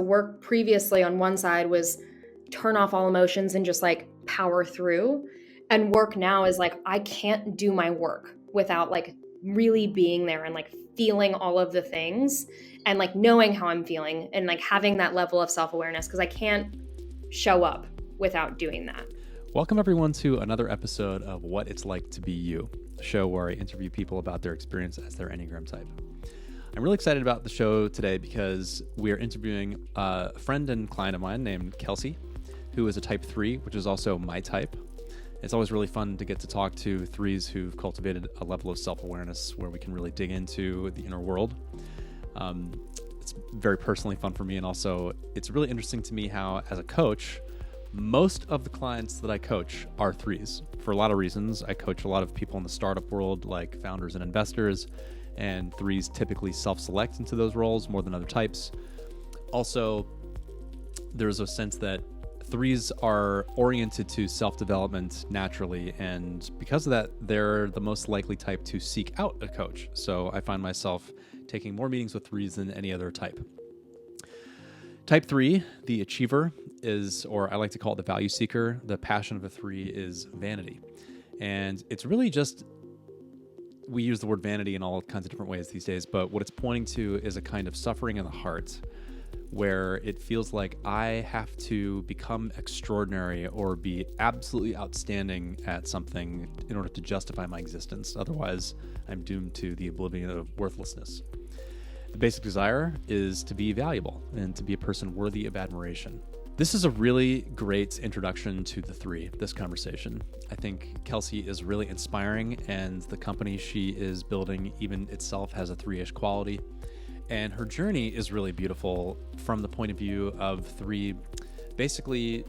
Work previously on one side was turn off all emotions and just like power through. And work now is like, I can't do my work without like really being there and like feeling all of the things and like knowing how I'm feeling and like having that level of self-awareness, because I can't show up without doing that. Welcome everyone to another episode of What It's Like to Be You, a show where I interview people about their experience as their Enneagram type. I'm really excited about the show today because we are interviewing a friend and client of mine named Kelsey, who is a type 3, which is also my type. It's always really fun to get to talk to threes who've cultivated a level of self-awareness where we can really dig into the inner world. It's very personally fun for me, and also it's really interesting to me how, as a coach, most of the clients that I coach are threes for a lot of reasons. I coach a lot of people in the startup world, like founders and investors, and threes typically self-select into those roles more than other types. Also, there's a sense that threes are oriented to self-development naturally, and because of that, they're the most likely type to seek out a coach. So I find myself taking more meetings with threes than any other type. Type 3, the achiever, is, or I like to call it the value seeker. The passion of a 3 is vanity. And it's really just, we use the word vanity in all kinds of different ways these days, but what it's pointing to is a kind of suffering in the heart where it feels like I have to become extraordinary or be absolutely outstanding at something in order to justify my existence. Otherwise, I'm doomed to the oblivion of worthlessness. The basic desire is to be valuable and to be a person worthy of admiration. This is a really great introduction to the 3, this conversation. I think Kelsey is really inspiring, and the company she is building even itself has a 3-ish quality. And her journey is really beautiful from the point of view of 3. Basically,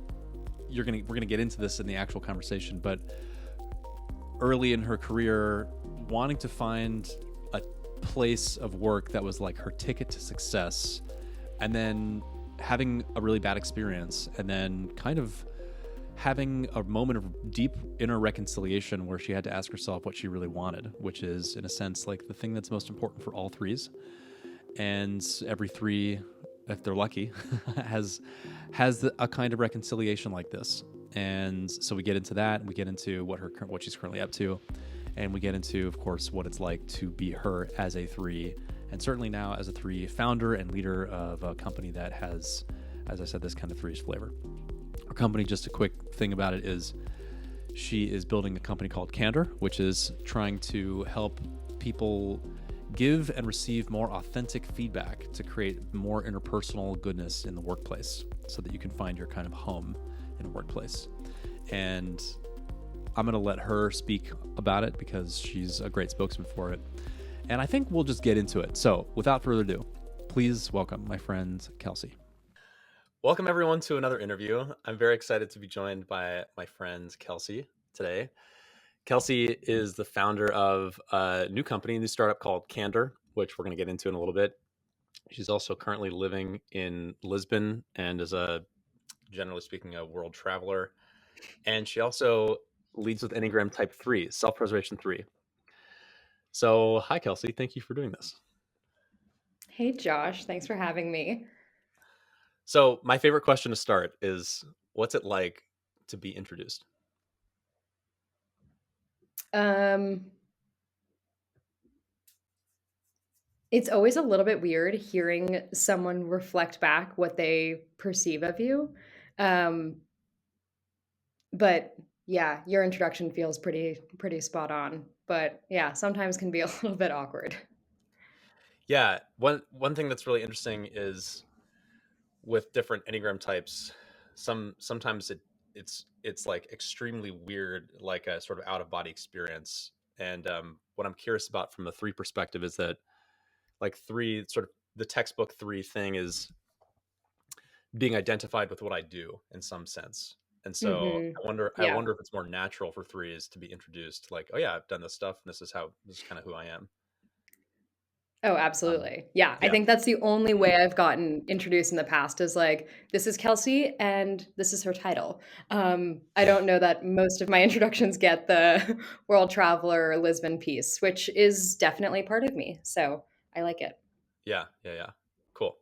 we're gonna get into this in the actual conversation, but early in her career, wanting to find a place of work that was like her ticket to success, and then having a really bad experience, and then kind of having a moment of deep inner reconciliation where she had to ask herself what she really wanted, which is, in a sense, like the thing that's most important for all threes. And every 3, if they're lucky, has a kind of reconciliation like this. And so we get into that, and we get into what she's currently up to, and we get into, of course, what it's like to be her as a 3, and certainly now as a 3 founder and leader of a company that has, as I said, this kind of 3-ish flavor. Our company, just a quick thing about it, is she is building a company called Candor, which is trying to help people give and receive more authentic feedback to create more interpersonal goodness in the workplace so that you can find your kind of home in a workplace. And I'm going to let her speak about it because she's a great spokesman for it. And I think we'll just get into it. So without further ado, please welcome my friend Kelsey. Welcome everyone to another interview. I'm very excited to be joined by my friend Kelsey today. Kelsey is the founder of a new company, a new startup called Candor, which we're going to get into in a little bit. She's also currently living in Lisbon and is generally speaking, a world traveler. And she also leads with Enneagram type 3, self-preservation 3. So hi, Kelsey. Thank you for doing this. Hey, Josh. Thanks for having me. So my favorite question to start is, what's it like to be introduced? It's always a little bit weird hearing someone reflect back what they perceive of you. But yeah, your introduction feels pretty spot on. But yeah, sometimes can be a little bit awkward. Yeah, one thing that's really interesting is with different Enneagram types, sometimes it's like extremely weird, like a sort of out of body experience. And what I'm curious about from the 3 perspective is that, like, 3, sort of the textbook 3 thing is being identified with what I do in some sense. And so Mm-hmm. I Yeah. wonder if it's more natural for 3s to be introduced like, oh yeah, I've done this stuff, and this is kind of who I am. Oh, absolutely. Yeah. I Yeah. think that's the only way I've gotten introduced in the past is like, this is Kelsey and this is her title. I don't know that most of my introductions get the world traveler Lisbon piece, which is definitely part of me. So I like it. Yeah. Cool.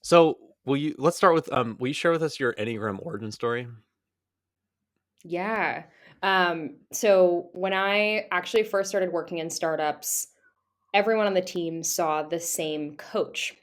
So let's start with will you share with us your Enneagram origin story? Yeah. So when I actually first started working in startups, everyone on the team saw the same coach.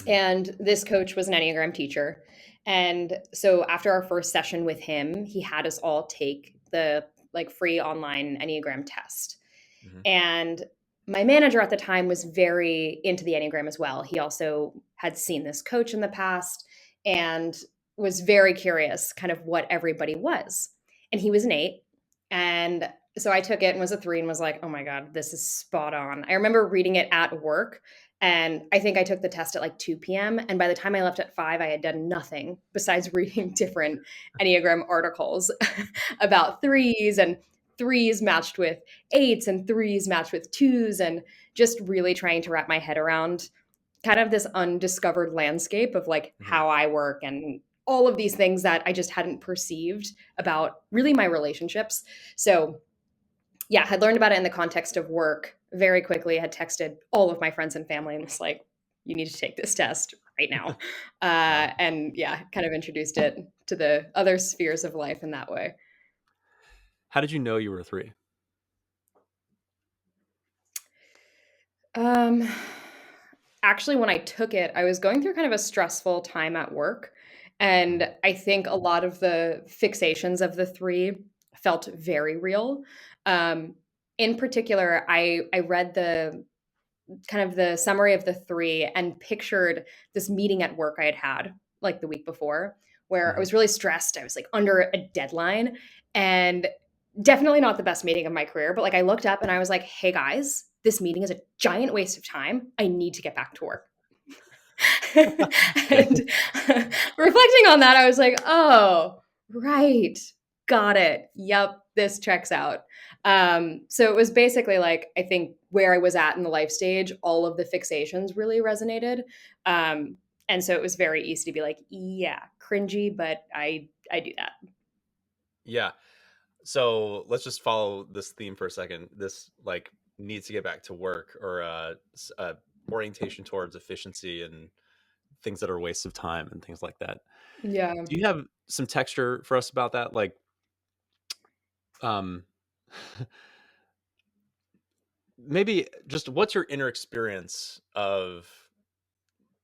Mhm. And this coach was an Enneagram teacher. And so after our first session with him, he had us all take the like free online Enneagram test. Mhm. And my manager at the time was very into the Enneagram as well. He also had seen this coach in the past and was very curious kind of what everybody was. And he was an 8. And so I took it and was a 3 and was like, oh my God, this is spot on. I remember reading it at work. And I think I took the test at like 2 p.m. And by the time I left at 5, I had done nothing besides reading different Enneagram articles about threes and threes matched with 8s and threes matched with 2s, and just really trying to wrap my head around kind of this undiscovered landscape of like Mhm. how I work and all of these things that I just hadn't perceived about really my relationships. So, yeah, had learned about it in the context of work very quickly, had texted all of my friends and family and was like, you need to take this test right now. Wow. And yeah, kind of introduced it to the other spheres of life in that way. How did you know you were a 3? Um, Actually, when I took it, I was going through kind of a stressful time at work. Mhm. And I think a lot of the fixations of the 3 felt very real. Um, in particular, I read the kind of the summary of the 3 and pictured this meeting at work I had like the week before, where I Mhm. was really stressed. I was like under a deadline and definitely not the best meeting of my career. But like I looked up and I was like, hey guys, this meeting is a giant waste of time. I need to get back to work. Okay. And reflecting on that, I was like, oh, right. Got it. Yep, this checks out. So it was basically like, I think where I was at in the life stage, all of the fixations really resonated. And so it was very easy to be like, yeah, cringy, but I do that. Yeah. So let's just follow this theme for a second. This like needs to get back to work, or orientation towards efficiency and things that are wastes of time and things like that. Yeah. Do you have some texture for us about that? Like, um, maybe just what's your inner experience of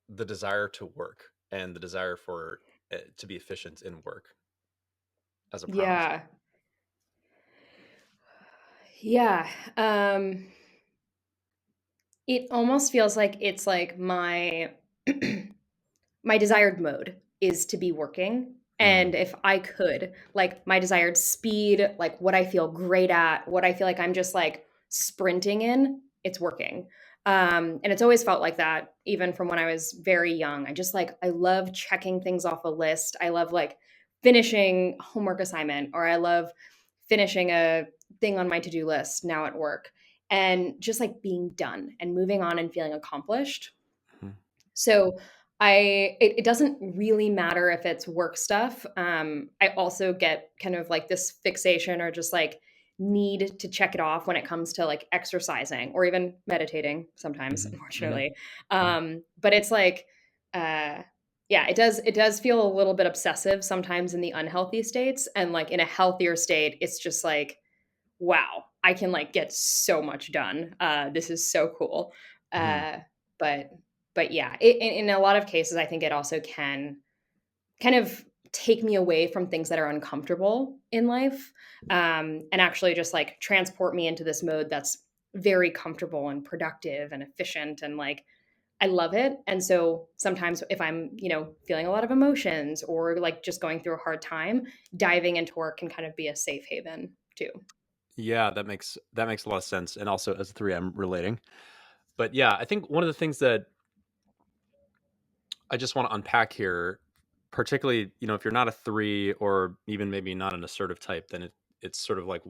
the desire to work and the desire for to be efficient in work as a prompt? Yeah. Yeah. It almost feels like it's like my my desired mode is to be working. Mm, And if I could, like my desired speed, like what I feel great at, what I feel like I'm just like sprinting in, it's working. And it's always felt like that, even from when I was very young. I just like, I love checking things off a list. I love like finishing a homework assignment, or I love finishing a thing on my to do list now at work, and just like being done and moving on and feeling accomplished. mhm, So it doesn't really matter if it's work stuff. I also get kind of like this fixation or just like need to check it off when it comes to like exercising or even meditating sometimes, mhm, mhm, unfortunately. mhm. But it's like, uh, yeah, it does feel a little bit obsessive sometimes in the unhealthy states, and like in a healthier state, it's just like, wow, I can like get so much done. This is so cool. Mhm. Uh, but yeah, in a lot of cases, I think it also can kind of take me away from things that are uncomfortable in life, and actually just like transport me into this mode that's very comfortable and productive and efficient, and like I love it. And so sometimes if I'm, feeling a lot of emotions or like just going through a hard time, diving into work can kind of be a safe haven too. Yeah, that makes a lot of sense. And also as a 3, I'm relating. But yeah, I think one of the things that I just want to unpack here, particularly, if you're not a 3 or even maybe not an assertive type, then it's sort of like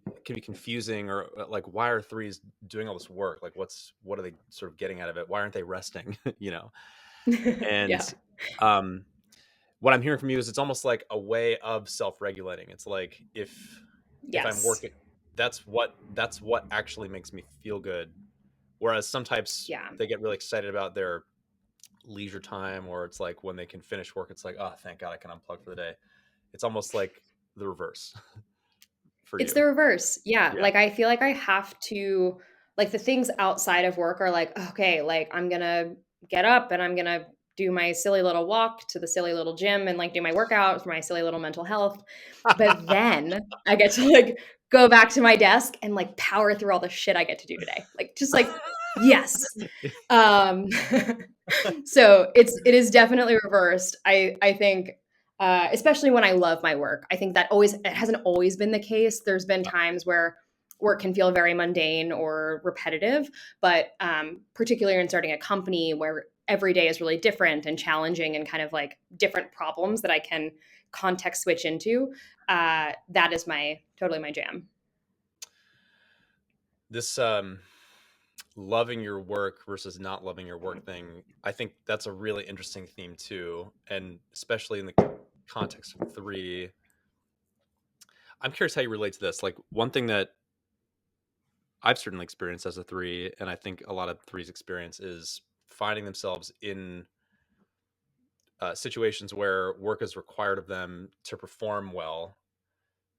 it can be confusing, or like why are 3s doing all this work? Like what are they sort of getting out of it? Why aren't they resting? And Yeah. um what I'm hearing from you is it's almost like a way of self-regulating. It's like if I'm Yes. working, that's what actually makes me feel good. Whereas some types, Yeah. they get really excited about their leisure time, or it's like when they can finish work, it's like, oh, thank God I can unplug for the day. It's almost like the reverse for It's you. the reverse. Yeah. Yeah. Like I feel like I have to, like the things outside of work are like, okay, like I'm going to get up and I'm going to do my silly little walk to the silly little gym and like do my workout for my silly little mental health. But then I get to like go back to my desk and like power through all the shit I get to do today. Like just like, yes. Um so it is definitely reversed. I think especially when I love my work. I think that always, it hasn't always been the case. There's been times where work can feel very mundane or repetitive, but particularly in starting a company where every day is really different and challenging and kind of like different problems that I can context switch into, that is totally my jam. This loving your work versus not loving your work thing, I think that's a really interesting theme too, and especially in the context of three. I'm curious how you relate to this. Like, one thing that I've certainly experienced as a three, and I think a lot of threes experience, is finding themselves in situations where work is required of them to perform well,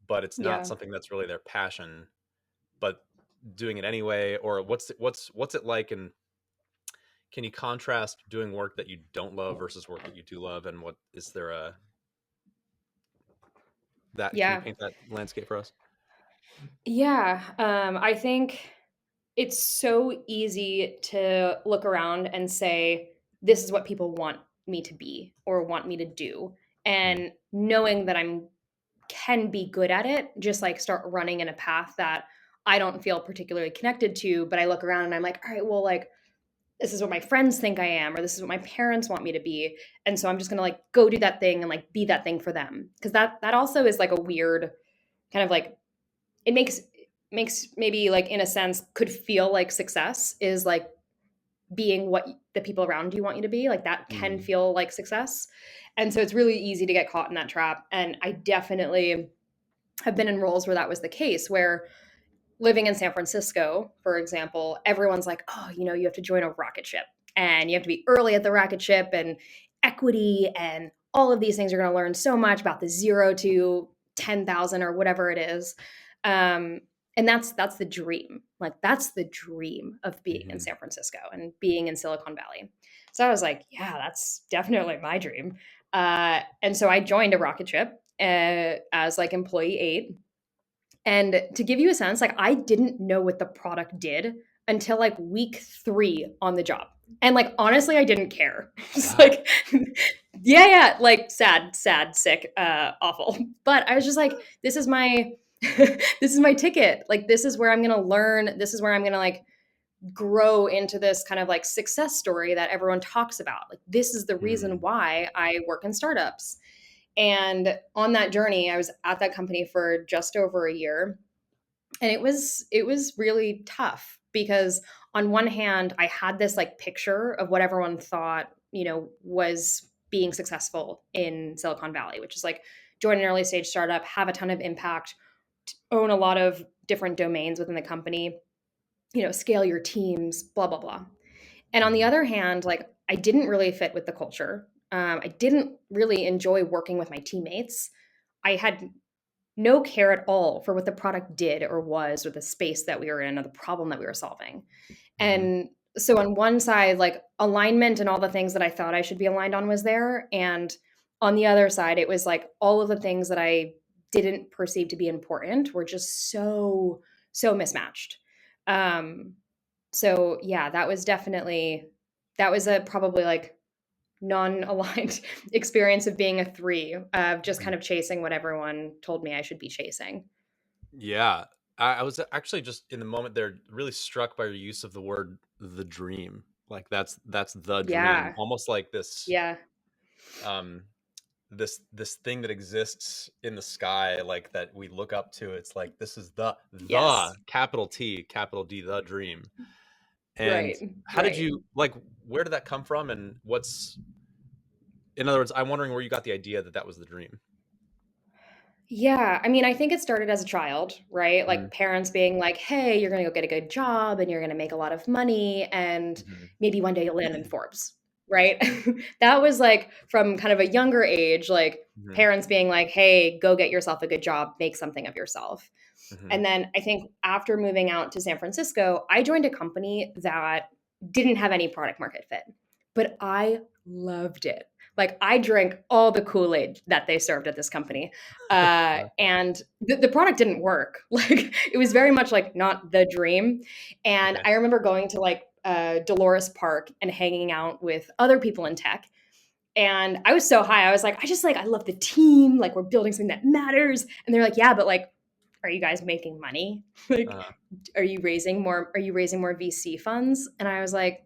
but it's not Yeah. something that's really their passion, but doing it anyway. Or what's it like, and can you contrast doing work that you don't love versus work that you do love, and what is there a that can you Yeah. paint that landscape for us? Yeah. I think it's so easy to look around and say, this is what people want me to be or want me to do. Mm, And knowing that I'm can be good at it, just like start running in a path that I don't feel particularly connected to, but I look around and I'm like, all right, well, like this is what my friends think I am, or this is what my parents want me to be. And so I'm just gonna like go do that thing and like be that thing for them. Cause that also is like a weird kind of like, it makes maybe like in a sense could feel like success is like being what the people around you want you to be. Like that can mm, feel like success. And so it's really easy to get caught in that trap. And I definitely have been in roles where that was the case, where living in San Francisco, for example, everyone's like, oh, you know, you have to join a rocket ship and you have to be early at the rocket ship and equity and all of these things. You're going to learn so much about the 0 to 10,000 or whatever it is. Um, and that's the dream. Like that's the dream of being in mhm, San Francisco and being in Silicon Valley. So I was like, yeah, that's definitely my dream. And so I joined a rocket ship as like employee 8. And to give you a sense, like I didn't know what the product did until like week 3 on the job. And like honestly, I didn't care. Just wow. like yeah, like sad, sick, awful. But I was just like, this is my this is my ticket. Like this is where I'm gonna learn. This is where I'm gonna like grow into this kind of like success story that everyone talks about. Like this is the reason Mm, why I work in startups. And on that journey, I was at that company for just over a year, and it was really tough because on one hand I had this like picture of what everyone thought, you know, was being successful in Silicon Valley, which is like join an early stage startup, have a ton of impact, own a lot of different domains within the company, you know, scale your teams, blah blah blah. And on the mhm, other hand, like I didn't really fit with the culture. I didn't really enjoy working with my teammates. I had no care at all for what the product did or was, or the space that we were in, or the problem that we were solving. mhm, And so on one side, like alignment and all the things that I thought I should be aligned on was there. And on the other side, it was like all of the things that I didn't perceive to be important were just so mismatched. Um, so yeah, that was a probably like non-aligned experience of being a 3, of just mhm. kind of chasing what everyone told me I should be chasing. Yeah, I was actually just in the moment there really struck by your use of the word "the dream." Like that's the dream, Yeah. almost like this Yeah. um this thing that exists in the sky, like that we look up to. It's like this is the Yes. capital T, capital D, the dream. And Right. how did Right. you like? Where did that come from? And what's in other words, I'm wondering where you got the idea that that was the dream. Yeah, I mean, I think it started as a child, right? Mm, Like parents being like, "Hey, you're gonna go get a good job and you're gonna make a lot of money and mhm, maybe one day you'll land in Forbes." right? That was like from kind of a younger age, like Mm-hmm. parents being like, hey, go get yourself a good job, make something of yourself. Mm-hmm. And then I think after moving out to San Francisco, I joined a company that didn't have any product market fit, but I loved it. Like I drank all the Kool-Aid that they served at this company. And the product didn't work. Like it was very much like not the dream. And Okay. I remember going to like Dolores Park and hanging out with other people in tech. And I was so high. I was like, I love the team. Like we're building something that matters. And they're like, yeah, but like, are you guys making money? Like, Uh-huh. are you raising more VC funds? And I was like,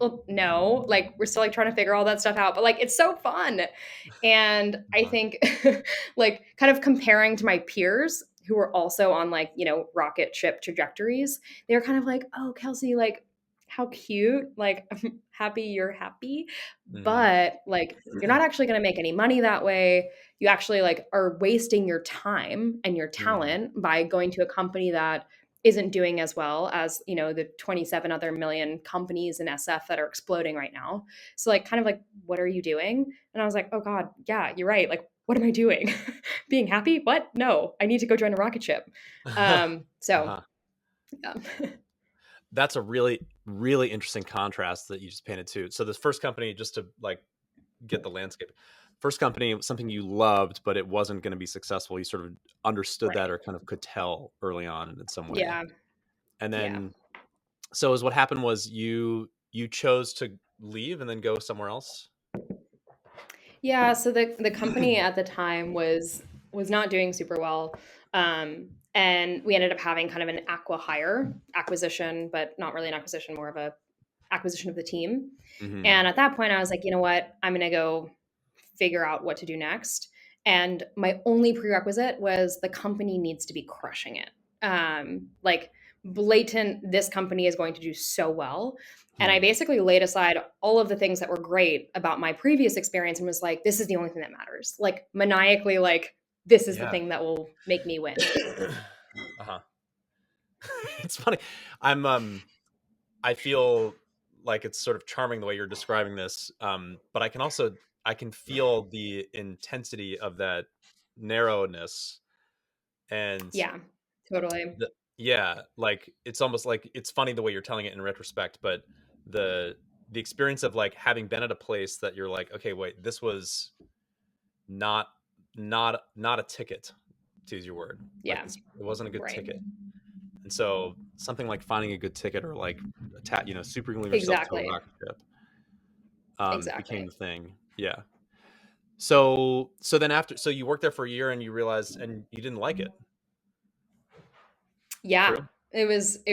well, no, like we're still like trying to figure all that stuff out, but like it's so fun. And I Uh-huh. think like kind of comparing to my peers who were also on like, rocket ship trajectories, they're kind of like, oh, Kelsey, like how cute. Like I'm happy you're happy, Mm-hmm. but like you're not actually going to make any money that way. You actually like are wasting your time and your Mm-hmm. talent by going to a company that isn't doing as well as the 27 other million companies in SF that are exploding right now. So like kind of like what are you doing? And I was like, oh god, yeah, you're right. Like what am I doing? Being happy? What? No, I need to go join a rocket ship. So Uh-huh. yeah. That's a really, really interesting contrast that you just painted too. So this first company, just to like get the landscape, first company was something you loved, but it wasn't going to be successful. You sort of understood that Right. or kind of could tell early on in some way. Yeah. And Yeah. then, so is what happened was you chose to leave and then go somewhere else. Yeah, so the company at the time was not doing super well. And we ended up having kind of an acqui-hire acquisition, but not really an acquisition, more of a acquisition of the team. Mm-hmm. And at that point I was like, you know what? I'm going to go figure out what to do next. And my only prerequisite was the company needs to be crushing it. Like blatant, this company is going to do so well. And I basically laid aside all of the things that were great about my previous experience and was like, this is the only thing that matters. Like maniacally, like this is the Yeah. thing that will make me win. Uh-huh. It's funny. I feel like it's sort of charming the way you're describing this. But I can feel the intensity of that narrowness and Yeah, totally. yeah, like it's almost like it's funny the way you're telling it in retrospect, but the the experience of like having been at a place that you're like, okay, wait, this was not not a ticket, to use your word. Like Yeah, this, it wasn't a good right. ticket. And so something like finding a good ticket or like supergluing yourself to a Exactly. rocket ship became Exactly. the thing. Yeah. So then after, so you worked there for a year and you realized and you didn't like it. Yeah, True. it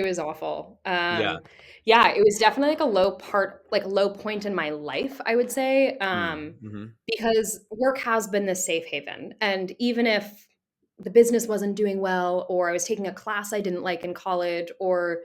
was awful. Yeah. Yeah, it was definitely like a low point in my life, I would say. Mm-hmm. Because work has been this safe haven, and even if the business wasn't doing well, or I was taking a class I didn't like in college, or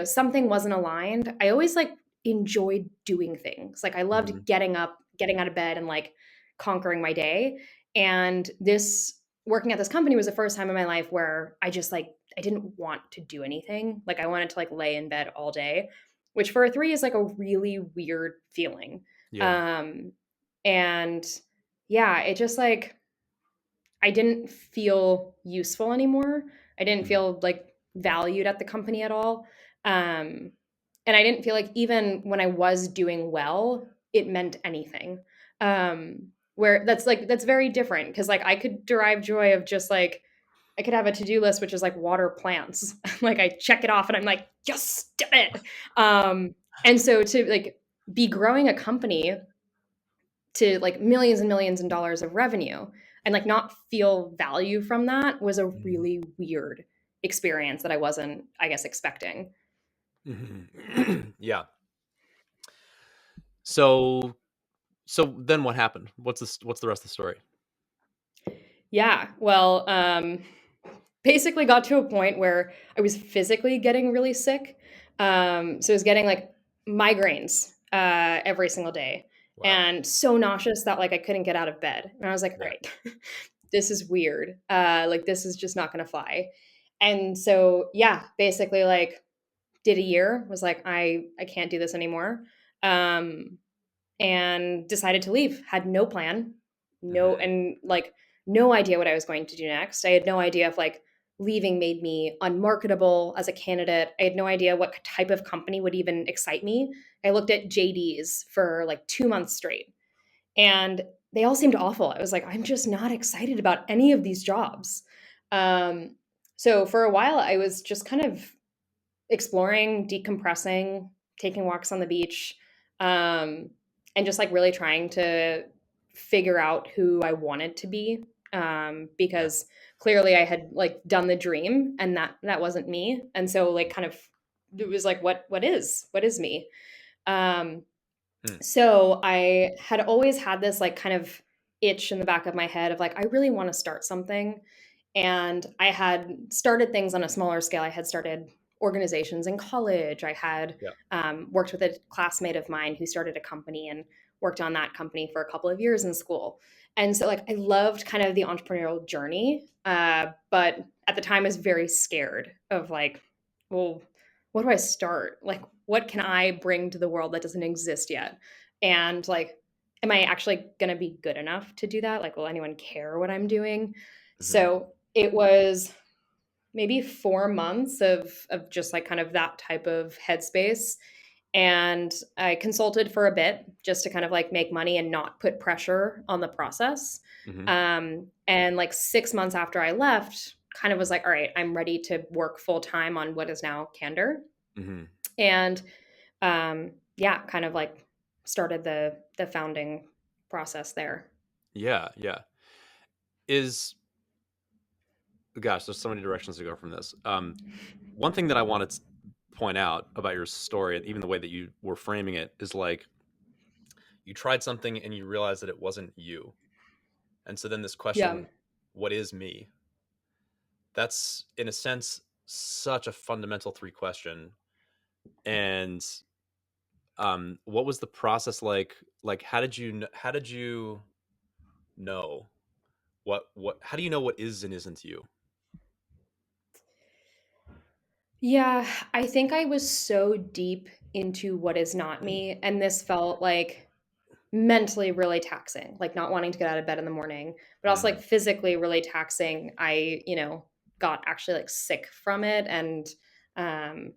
something wasn't aligned, I always like enjoyed doing things. Like I loved Mm-hmm. getting up, getting out of bed, and like conquering my day. And this working at this company was the first time in my life where I just like I didn't want to do anything. Like I wanted to like lay in bed all day, which for a three is like a really weird feeling. Yeah. Um, and yeah, it just like I didn't feel useful anymore. I didn't Mm-hmm. feel like valued at the company at all. Um, and I didn't feel like even when I was doing well, it meant anything. Where that's very different because like I could derive joy of just like I could have a to-do list which is like water plants. Like I check it off and I'm like, yes, did it. And so to like be growing a company to like millions and millions and dollars of revenue and like not feel value from that was a Mm-hmm. really weird experience that I wasn't, I guess, expecting. Mm-hmm. Yeah. So so then what happened? What's the rest of the story? Yeah. Well, basically got to a point where I was physically getting really sick. So I was getting like migraines every single day Wow. and so nauseous that like I couldn't get out of bed. And I was like, all Yeah. right, this is weird. Like this is just not going to fly. And so, yeah, basically like did a year, was like, I can't do this anymore. Um, and decided to leave. Had no plan, Mm-hmm. and like no idea what I was going to do next. I had no idea if like leaving made me unmarketable as a candidate. I had no idea what type of company would even excite me. I looked at JDs for like 2 months straight, and they all seemed awful. I was like, I'm just not excited about any of these jobs. Um, so for a while, I was just kind of exploring, decompressing, taking walks on the beach, um, and just like really trying to figure out who I wanted to be. Yeah. Because clearly I had like done the dream, and that wasn't me. And so like kind of it was like what is me? Um, Mm. so I had always had this like kind of itch in the back of my head of like, I really want to start something. And I had started things on a smaller scale. I had started organizations in college. I had Yeah. worked with a classmate of mine who started a company and worked on that company for a couple of years in school. And so, like, I loved kind of the entrepreneurial journey, but at the time, I was very scared of like, well, what do I start? Like, what can I bring to the world that doesn't exist yet? And like, am I actually going to be good enough to do that? Like, will anyone care what I'm doing? Mm-hmm. So it was maybe 4 months of just like kind of that type of headspace. And I consulted for a bit just to kind of like make money and not put pressure on the process. Mm-hmm. And like 6 months after I left, kind of was like, all right, I'm ready to work full time on what is now Candor. Mm-hmm. And yeah, kind of like started the founding process there. Yeah. Yeah. Is Gosh, there's so many directions to go from this. One thing that I wanted to point out about your story and even the way that you were framing it is like you tried something and you realized that it wasn't you. And so then this Yeah. question, what is me? That's in a sense such a fundamental three question. And what was the process like? Like how did you know what how do you know what is and isn't you? Yeah, I think I was so deep into what is not me, and this felt like mentally really taxing, like not wanting to get out of bed in the morning, but also Mm, like physically really taxing. I, got actually like sick from it, and um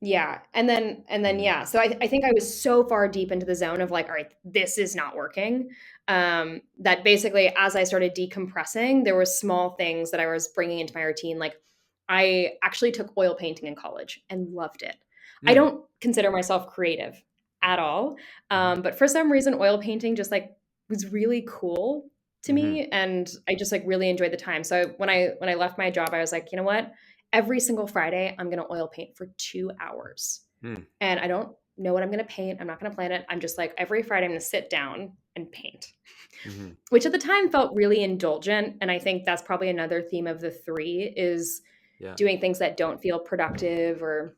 yeah, and then mhm, yeah. So I think I was so far deep into the zone of like, all right, this is not working. That basically, as I started decompressing, there were small things that I was bringing into my routine. Like, I actually took oil painting in college and loved it. I mm, don't consider myself creative at all, mhm, but for some reason, oil painting just like was really cool to mhm, me, and I just like really enjoyed the time. So when I left my job, I was like, you know what? Every single Friday, I'm going to oil paint for 2 hours. mm, And I don't know what I'm going to paint. I'm not going to plan it. I'm just like, every Friday, I'm going to sit down and paint, mhm, which at the time felt really indulgent. And I think that's probably another theme of the three is yeah, doing things that don't feel productive or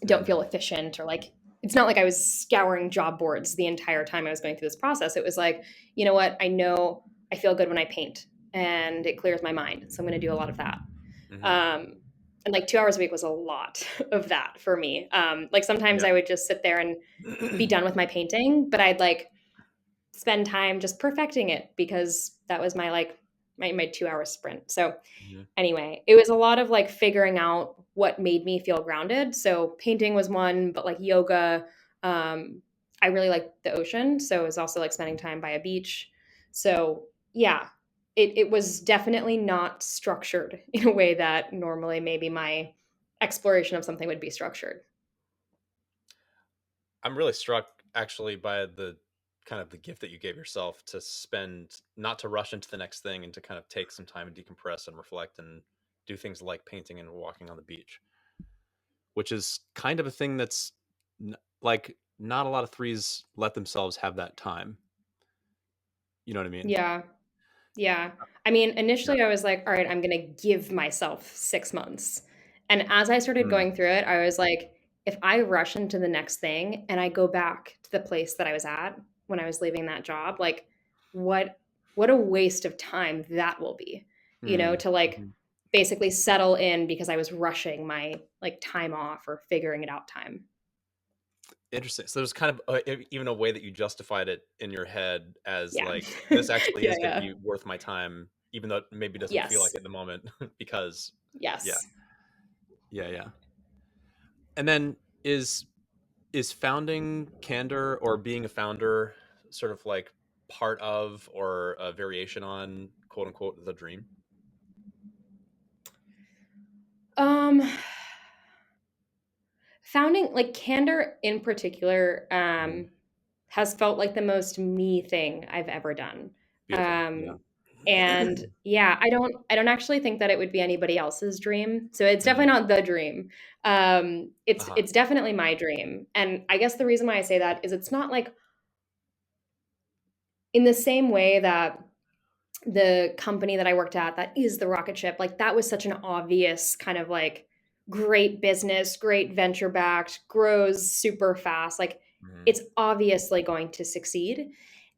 don't mhm, feel efficient or like, it's not like I was scouring job boards the entire time I was going through this process. It was like, you know what? I know I feel good when I paint and it clears my mind. So I'm going to do a lot of that. mhm, Um, and like 2 hours a week was a lot of that for me. Like sometimes yeah, I would just sit there and be done with my painting, but I'd like spend time just perfecting it because that was my like my 2 hour sprint. So mhm, anyway, it was a lot of like figuring out what made me feel grounded. So painting was one, but like yoga, I really like the ocean, so it was also like spending time by a beach. So yeah, it was definitely not structured in a way that normally maybe my exploration of something would be structured. I'm really struck actually by the kind of the gift that you gave yourself to spend, not to rush into the next thing and to kind of take some time and decompress and reflect and do things like painting and walking on the beach, which is kind of a thing that's like not a lot of threes let themselves have that time. You know what I mean? Yeah. Yeah. I mean, Yeah. initially I was like, all right, I'm going to give myself 6 months. And as I started Mm, going through it, I was like, if I rush into the next thing and I go back to the place that I was at when I was leaving that job, like what what a waste of time that will be, mm, to like mhm. basically settle in because I was rushing my like time off or figuring it out time. Interesting. So there's kind of even a way that you justified it in your head as Yeah. like, this actually Yeah, is going to yeah. be worth my time, even though it maybe doesn't feel like Yes. it at the moment because yeah, Yes. yeah. And then is founding Candor or being a founder sort of like part of or a variation on quote unquote the dream? Um, Founding like Candor in particular Mhm. has felt like the most me thing I've ever done. Beautiful. Yeah. Um, and yeah, I don't actually think that it would be anybody else's dream. So it's Mhm. definitely not the dream. It's Uh-huh. it's definitely my dream. And I guess the reason why I say that is it's not like in the same way that the company that I worked at that is the rocketship, like that was such an obvious kind of like great business, great venture backed, grows super fast. Like Mhm. it's obviously going to succeed.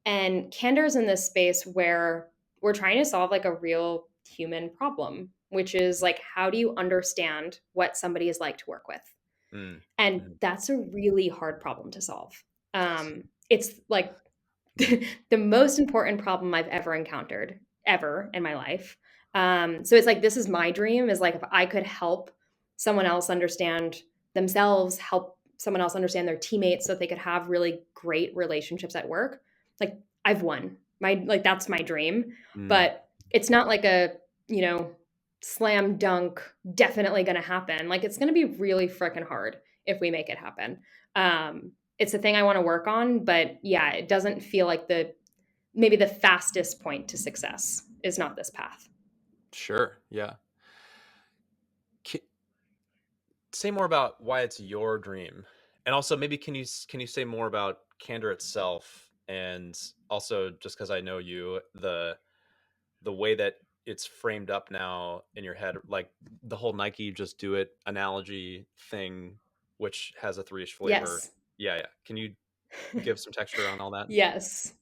And Candor's in this space where we're trying to solve like a real human problem, which is like, how do you understand what somebody is like to work with? Mm. And Mhm. that's a really hard problem to solve. It's like Mhm. the most important problem I've ever encountered, ever in my life. So it's like this is my dream is like if I could help someone else understand themselves, help someone else understand their teammates so that they could have really great relationships at work, like I've won. My like that's my dream. Mm. But it's not like a, you know, slam dunk, definitely gonna happen. Like it's gonna be really freaking hard if we make it happen. It's a thing I want to work on, but yeah, it doesn't feel like the maybe the fastest point to success is not this path. Sure. Yeah. Ki Say more about why it's your dream, and also maybe can you say more about Candor itself, and also just because I know you, the way that it's framed up now in your head, like the whole Nike "just do it" analogy thing, which has a three-ish flavor. Yes. Yeah. Can you give some texture on all that? Yes.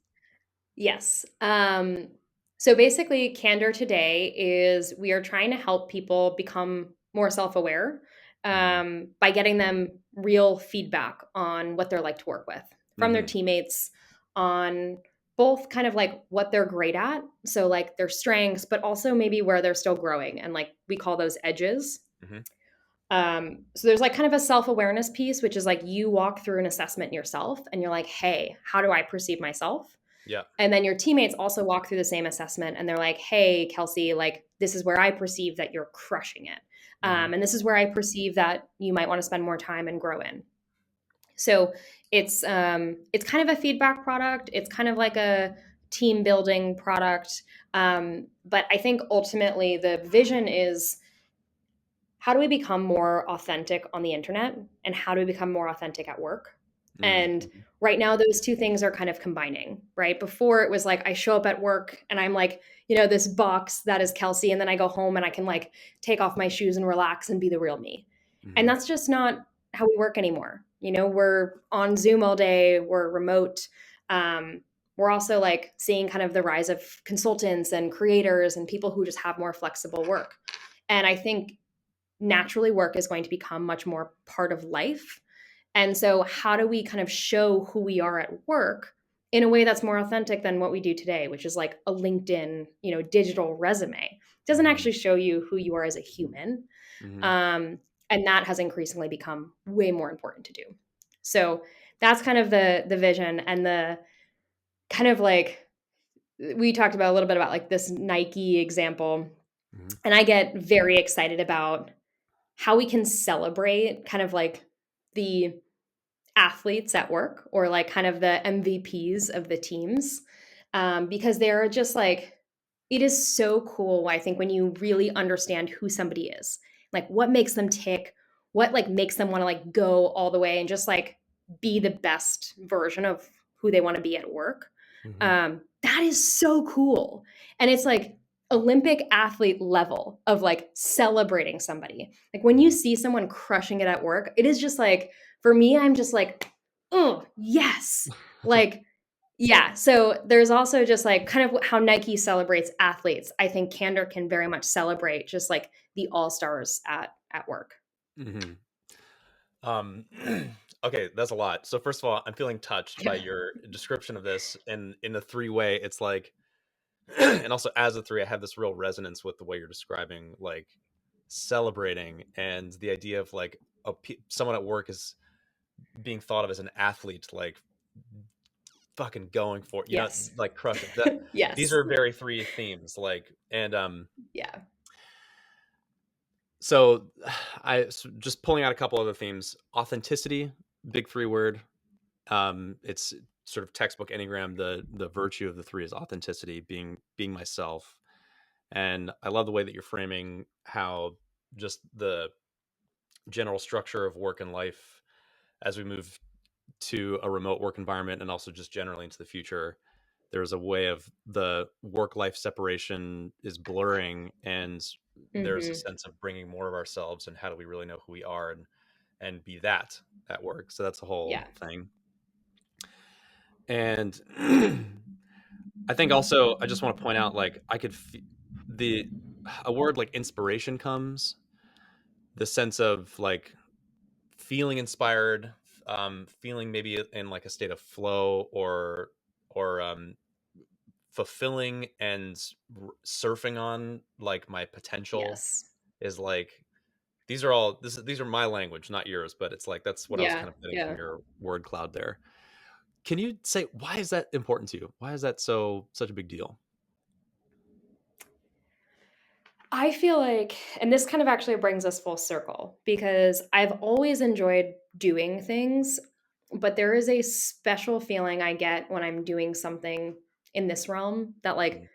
Yes. So basically, Candor today is we are trying to help people become more self aware Mhm. by getting them real feedback on what they're like to work with from their Mhm. teammates, on both kind of like what they're great at. So, like their strengths, but also maybe where they're still growing. And like we call those edges. Mhm. So there's like kind of a self awareness piece, which is like you walk through an assessment yourself and you're like, hey, how do I perceive myself? Yeah. And then your teammates also walk through the same assessment and they're like, hey, Kelsey, like this is where I perceive that you're crushing it. Mhm. And this is where I perceive that you might want to spend more time and grow in. So it's kind of a feedback product. It's kind of like a team building product. But I think ultimately the vision is how do we become more authentic on the internet and how do we become more authentic at work? Mm. And Mhm. right now those two things are kind of combining, right? Before it was like I show up at work and I'm like, you know, this box that is Kelsey, and then I go home and I can like take off my shoes and relax and be the real me. And Mhm. that's just not how we work anymore. You know, we're on Zoom all day, we're remote. Um, we're also like seeing kind of the rise of consultants and creators and people who just have more flexible work. And I think naturally work is going to become much more part of life. And so, how do we kind of show who we are at work in a way that's more authentic than what we do today, which is like a LinkedIn, you know, digital resume? It doesn't Mhm. actually show you who you are as a human. Mhm. And that has increasingly become way more important to do. So that's kind of the vision and the kind of like we talked about a little bit about like this Nike example. Mhm. And I get very excited about how we can celebrate kind of like the athletes at work or like kind of the MVPs of the teams because they're just like, it is so cool. I think when you really understand who somebody is, like what makes them tick, what like makes them want to like go all the way and just like be the best version of who they want to be at work. Mhm. That is so cool. And it's like Olympic athlete level of like celebrating somebody. Like when you Mhm. see someone crushing it at work, it is just like, for me, I'm just like, oh, yes. Like, yeah. So there's also just like kind of how Nike celebrates athletes. I think Candor can very much celebrate just like the all stars at work. Mhm. Um, Okay, that's a lot. So first of all, I'm feeling touched by Yeah. your description of this, and in the three-way, it's like, and also as a three, I have this real resonance with the way you're describing, like celebrating and the idea of like someone at work is being thought of as an athlete, like fucking going for it, Yes. like crush it. That these Yes. are very three themes, like, and Yeah. so just pulling out a couple other themes. Authenticity, big three word. It's sort of textbook Enneagram. The virtue of the three is authenticity, being myself. And I love the way that you're framing how just the general structure of work and life as we move to a remote work environment, and also just generally into the future, there's a way of the work life separation is blurring, and there's a Hmm. sense of bringing more of ourselves, and how do we really know who we are, and be that at work. So that's the whole Yeah. thing. And I think also I just want to point out, like, I could the a word like inspiration comes, the sense of like feeling inspired, feeling maybe in like a state of flow, or fulfilling, and surfing on like my potential, Yes. is like, these are my language, not yours, but it's like that's what I was Yeah. kind of getting from Yeah. your word cloud there. Can you say, why is that important to you? Why is that such a big deal? I feel like, and this kind of actually brings us full circle because I've always enjoyed doing things, but there is a special feeling I get when I'm doing something in this realm that like Mm,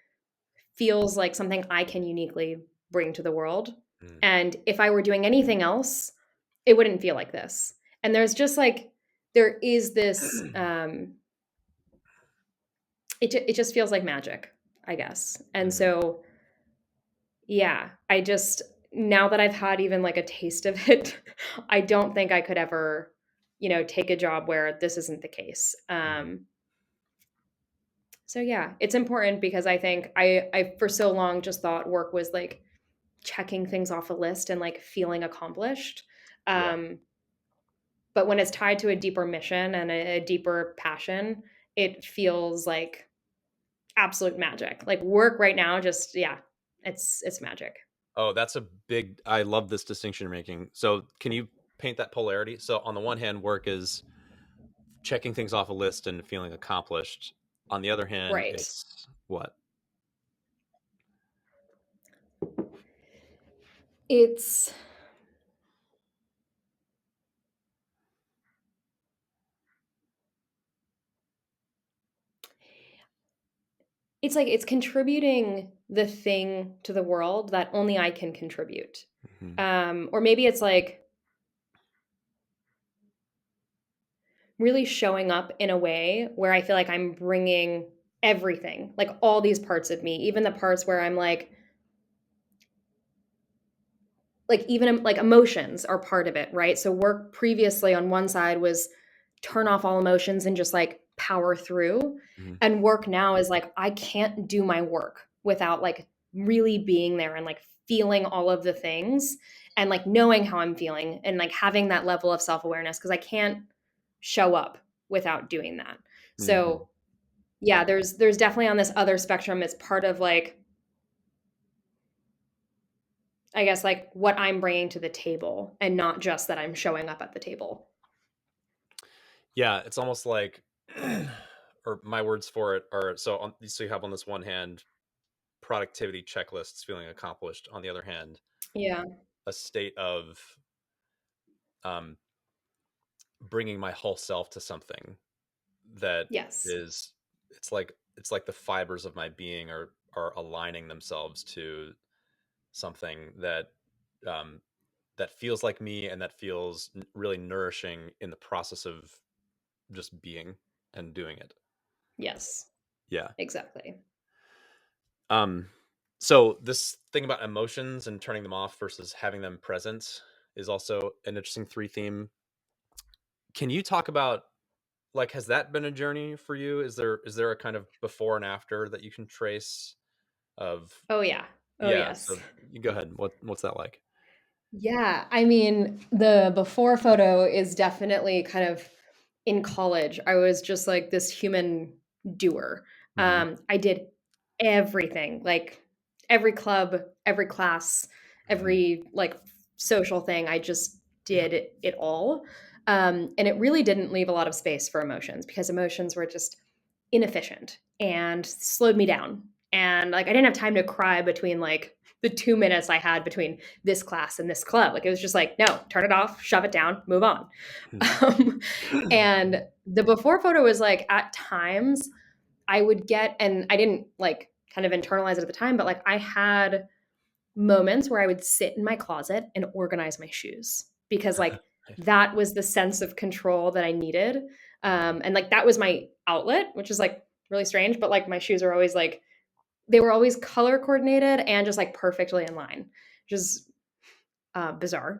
feels like something I can uniquely bring to the world. mm, And if I were doing anything else, it wouldn't feel like this. And there's just like there is this it just feels like magic, I guess. And mm, so yeah, I just now that I've had even like a taste of it, I don't think I could ever, take a job where this isn't the case. mm, So yeah, it's important because I think I for so long just thought work was like checking things off a list and like feeling accomplished. yeah. Um, but when it's tied to a deeper mission and a deeper passion, it feels like absolute magic. Like work right now, just yeah, it's magic. Oh, that's a big, I love this distinction you're making. So can you paint that polarity? So on the one hand, work is checking things off a list and feeling accomplished. On the other hand, Right. it's what? It's it's like it's contributing the thing to the world that only I can contribute. Mhm, Or maybe it's like really showing up in a way where I feel like I'm bringing everything, like all these parts of me, even the parts where I'm like even like emotions are part of it, right? So work previously on one side was turn off all emotions and just like power through. mhm, And work now is like I can't do my work without like really being there and like feeling all of the things and like knowing how I'm feeling and like having that level of self-awareness because I can't show up without doing that. mhm. So, yeah, there's definitely on this other spectrum it's part of like I guess like what I'm bringing to the table and not just that I'm showing up at the table. Yeah, it's almost like, or my words for it are, so you have on this one hand productivity checklists, feeling accomplished. On the other hand, Yeah. a state of um, bringing my whole self to something that Yes. is, it's like the fibers of my being are aligning themselves to something that, um, that feels like me, and that feels really nourishing in the process of just being and doing it. Yes. Yeah. Exactly. Um, so this thing about emotions and turning them off versus having them present is also an interesting three theme. Can you talk about, like, has that been a journey for you? Is there a kind of before and after that you can trace of, Oh yeah. Oh yeah, yes. so you go ahead. What's that like? Yeah, I mean, the before photo is definitely kind of in college. I was just like this human doer. Hmm. I did everything, like every club, every class, Hmm. every like social thing. I just did it all. And it really didn't leave a lot of space for emotions because emotions were just inefficient and slowed me down. And like I didn't have time to cry between like the 2 minutes I had between this class and this club. Like it was just like, no, turn it off, shove it down, move on. Um, and the before photo was like at times I would get, and I didn't like kind of internalize it at the time, but like I had moments where I would sit in my closet and organize my shoes because like that was the sense of control that I needed. And like that was my outlet, which is like really strange, but like my shoes are always like, they were always color coordinated and just like perfectly in line, which is bizarre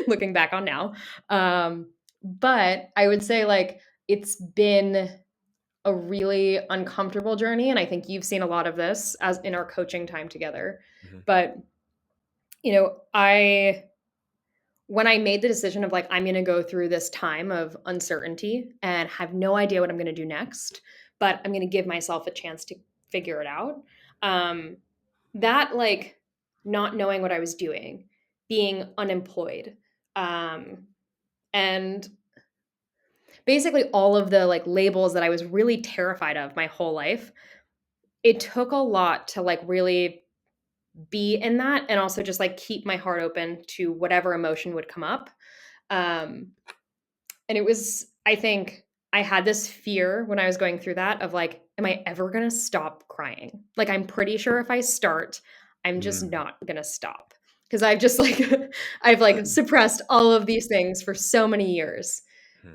looking back on now. But I would say like it's been a really uncomfortable journey. And I think you've seen a lot of this as in our coaching time together. Hmm. But, when I made the decision of like, I'm going to go through this time of uncertainty and have no idea what I'm going to do next, but I'm going to give myself a chance to figure it out. Um, that like not knowing what I was doing, being unemployed, um, and basically all of the like labels that I was really terrified of my whole life. It took a lot to like really be in that and also just like keep my heart open to whatever emotion would come up. Um, And it was, I think I had this fear when I was going through that of like, am I ever going to stop crying? Like, I'm pretty sure if I start, I'm just Hmm. not going to stop. Cause I've just like, I've like suppressed all of these things for so many years.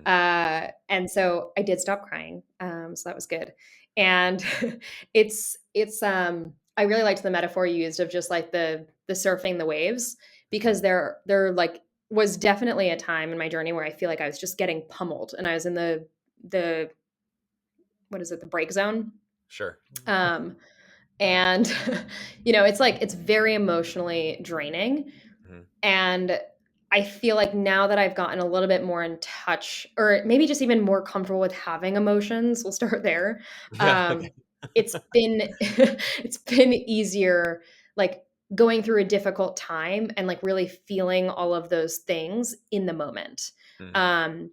And so I did stop crying. So that was good. And I really liked the metaphor you used of just like the surfing the waves because there like was definitely a time in my journey where I feel like I was just getting pummeled and I was in the what is it, the break zone. Sure. Um, and it's like it's very emotionally draining. Hmm. And I feel like now that I've gotten a little bit more in touch, or maybe just even more comfortable with having emotions, we'll start there. Yeah. Okay. It's been it's been easier, like going through a difficult time and like really feeling all of those things in the moment. Hmm. Um,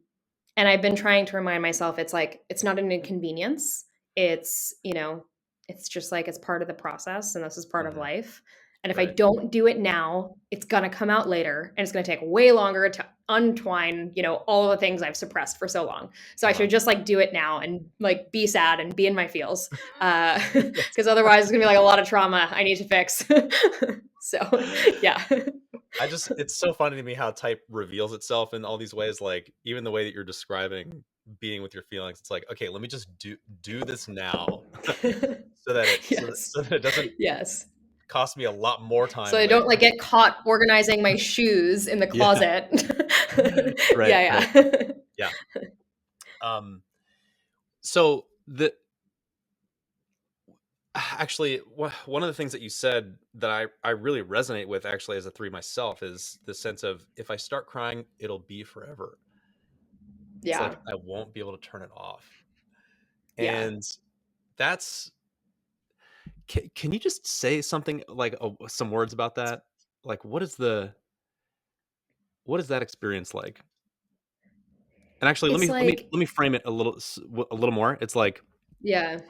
and I've been trying to remind myself it's like it's not an inconvenience. It's, it's just like it's part of the process and this is part of Hmm. life. And if I Right. don't do it now, it's going to come out later and it's going to take way longer to untwine, all the things I've suppressed for so long. So I Uh-huh. should just like do it now and like be sad and be in my feels. Yes. Cuz otherwise it's going to be like a lot of trauma I need to fix. So, yeah. It's so funny to me how type reveals itself in all these ways. Like even the way that you're describing being with your feelings, it's like, okay, let me just do this now, Yes. so that it doesn't Yes. cost me a lot more So time I later. don't like get caught organizing my shoes in the Yeah. closet. Right. Right. Yeah, yeah. Yeah. Um. So the actually one of the things that you said that I really resonate with actually as a three myself is the sense of if I start crying, it'll be forever. It's Yeah. like I won't be able to turn it off. Yeah. And that's can you just say something like some words about that? Like what is that experience like? And actually It's like, let me frame it a little more. It's like yeah.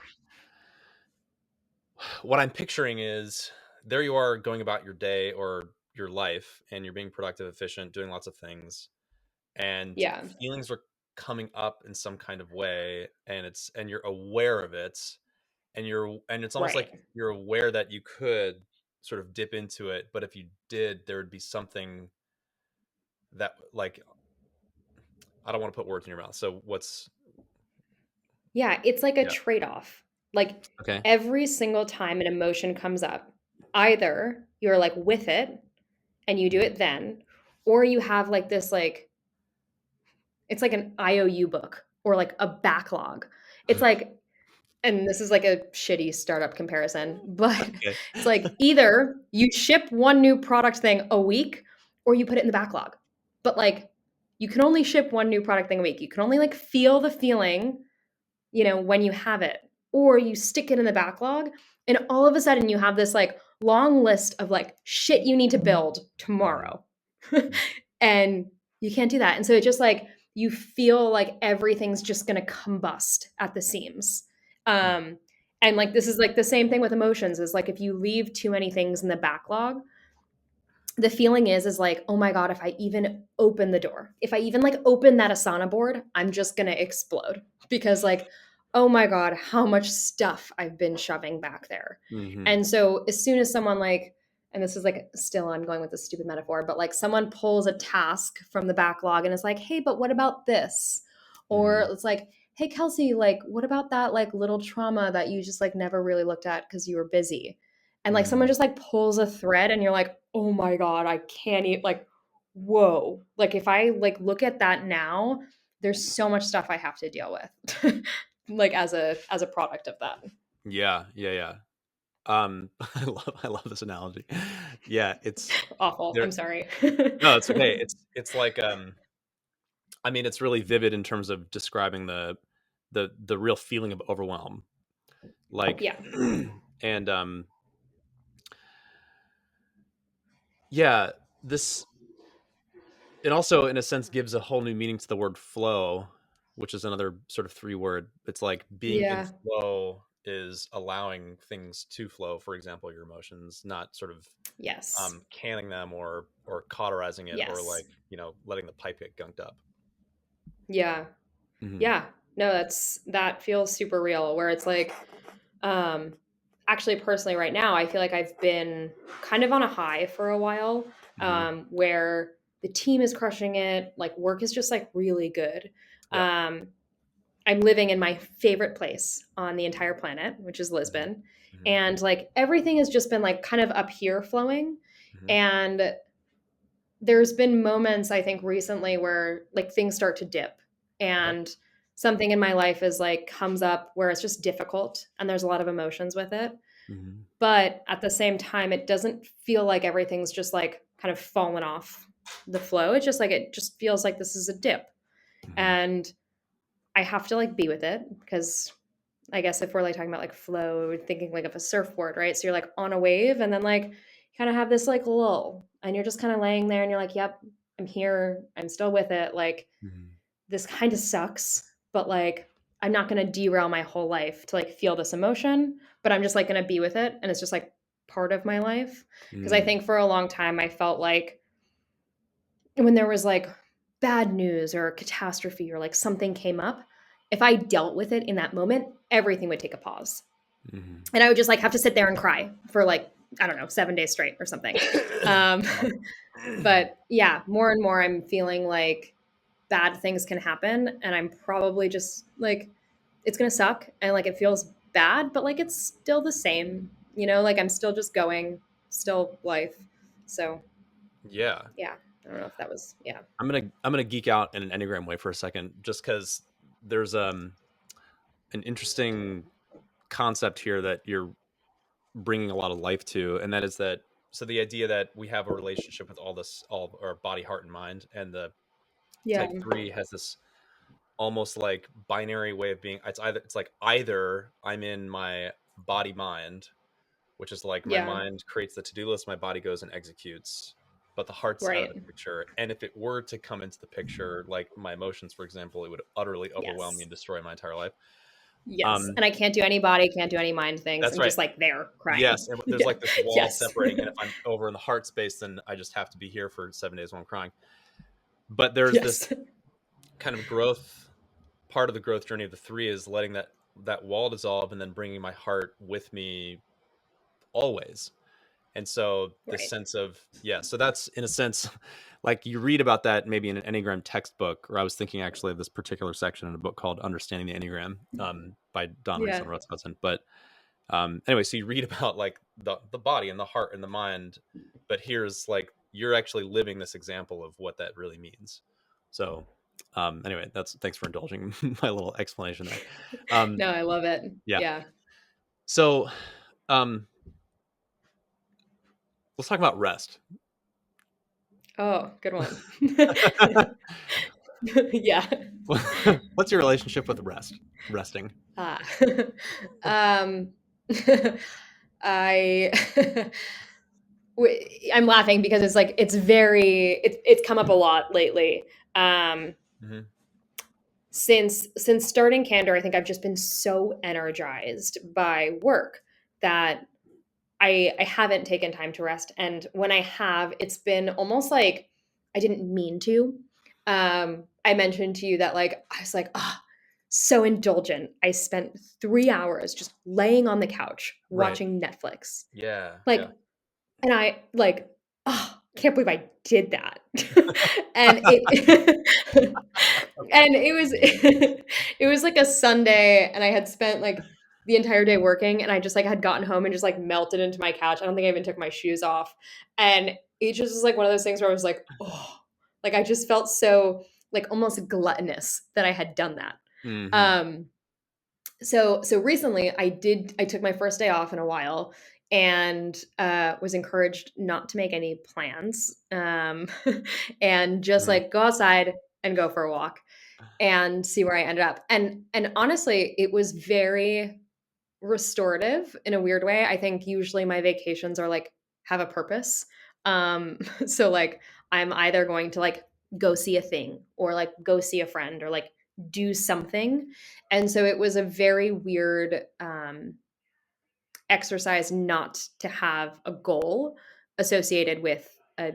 what I'm picturing is there you are going about your day or your life and you're being productive, efficient, doing lots of things and Yeah. feelings are coming up in some kind of way and you're aware of it and it's almost like Right. you're aware that you could sort of dip into it, but if you did there would be something that like I don't want to put words in your mouth, so what's Yeah, it's like a yeah. trade-off. Like Okay. every single time an emotion comes up, either you're like with it and you do Mhm. it then, or you have like this like it's like an IOU book or like a backlog. It's like, and this is like a shitty startup comparison, but Okay. it's like either you ship one new product thing a week or you put it in the backlog. But like, you can only ship one new product thing a week. You can only like feel the feeling, when you have it, or you stick it in the backlog, and all of a sudden you have this like long list of like shit you need to build tomorrow. And you can't do that. And so it just like, you feel like everything's just going to combust at the seams. And like, this is like the same thing with emotions, is like, if you leave too many things in the backlog, the feeling is like, oh my God, if I even open the door, if I even like open that Asana board, I'm just going to explode, because like, oh my God, how much stuff I've been shoving back there. And so as soon as someone like, and this is like still, I'm going with this stupid metaphor, but like someone pulls a task from the backlog and is like, hey, but what about this? Or it's like, hey, Kelsey, like, what about that like little trauma that you just like never really looked at because you were busy? And like someone just like pulls a thread and you're like, oh my God, I can't even, like, whoa. Like if I like look at that now, there's so much stuff I have to deal with. Like as a product of that. Yeah. I love this analogy. Yeah, it's Awful. there. I'm sorry. No, it's okay. It's like I mean, it's really vivid in terms of describing the real feeling of overwhelm. Like Yeah. and yeah, this it also in a sense gives a whole new meaning to the word flow, which is another sort of three word. It's like being in Yeah. flow is allowing things to flow, for example, your emotions, not sort of Yes. canning them or cauterizing it, or Yes. like, letting the pipe get gunked up. Yeah. Hmm. Yeah. No, that feels super real, where it's like, um, actually personally right now, I feel like I've been kind of on a high for a while, Hmm. where the team is crushing it. Like work is just like really good. Yeah. Um, I'm living in my favorite place on the entire planet, which is Hmm. Lisbon. Hmm. And like everything has just been like kind of up here flowing. Hmm. And there's been moments, I think, recently where like things start to dip, Okay. and something in my life is like comes up where it's just difficult and there's a lot of emotions with it. Hmm. But at the same time, it doesn't feel like everything's just like kind of fallen off the flow. It's just like, it just feels like this is a dip. Hmm. And I have to like be with it, because I guess if we're like talking about like flow, we're thinking like of a surfboard, right? So you're like on a wave, and then like you kind of have this like lull, and you're just kind of laying there and you're like, yep, I'm here. I'm still with it. Like Hmm. this kind of sucks, but like I'm not going to derail my whole life to like feel this emotion, but I'm just like going to be with it. And it's just like part of my life. Because I Hmm. think for a long time, I felt like when there was like bad news or catastrophe or like something came up, if I dealt with it in that moment, everything would take a pause. Hmm. And I would just like have to sit there and cry for like, I don't know, 7 days straight or something. Um, but yeah, more and more I'm feeling like bad things can happen. And I'm probably just like, it's going to suck. And like, it feels bad, but like, it's still the same, like I'm still just going, still life. So Yeah. yeah, I don't know if that was, yeah. I'm gonna geek out in an Enneagram way for a second, just because there's an interesting concept here that you're bringing a lot of life to, and that is that, so the idea that we have a relationship with all of our body, heart, and mind, and the Yeah. type 3 has this almost like binary way of being. It's like either I'm in my body mind, which is like my Yeah. mind creates the to-do list, my body goes and executes, but the heart's out of Right. the picture. And if it were to come into the picture, like my emotions, for example, it would utterly overwhelm me Yes. and destroy my entire life. Yes. um And I can't do any body, can't do any mind things. that's I'm right. just like there crying. Yes, and there's Yeah. like this wall Yes. separating, and if I'm over in the heart space, then I just have to be here for 7 days while I'm crying. But there's this Yes. kind of growth. Part of the growth journey of the 3 is letting that wall dissolve and then bringing my heart with me always. And so this Right. sense of, yeah, so that's in a sense like you read about that maybe in an Enneagram textbook, or I was thinking actually of this particular section in a book called Understanding the Enneagram, by Don Reese Yeah. and Russ Hudson. But anyway, so you read about like the body and the heart and the mind, but here's like you're actually living this example of what that really means. So anyway, thanks for indulging my little explanation there. No, I love it. Yeah. Yeah. So um let's talk about rest. Oh, good one. Yeah. What's your relationship with resting? Ah. um, I I'm laughing because it's like it's come up a lot lately. Um, Mm-hmm. since starting Candor, I think I've just been so energized by work that I haven't taken time to rest. And when I have, it's been almost like I didn't mean to. I mentioned to you that like I was like, oh, so indulgent. I spent 3 hours just laying on the couch Right. watching Netflix. Yeah. Like, Yeah. and I like, oh, can't believe I did that. And it and it was it was like a Sunday and I had spent like the entire day working and I just like had gotten home and just like melted into my couch. I don't think I even took my shoes off. And it just was like one of those things where I was like, oh, like I just felt so like almost gluttonous that I had done that. Mm-hmm. Um so recently I took my first day off in a while and was encouraged not to make any plans and just Mm-hmm. like go outside and go for a walk and see where I ended up. And honestly, it was very restorative in a weird way. I think usually my vacations are like have a purpose. So like I'm either going to like go see a thing or like go see a friend or like do something. And so it was a very weird exercise not to have a goal associated with a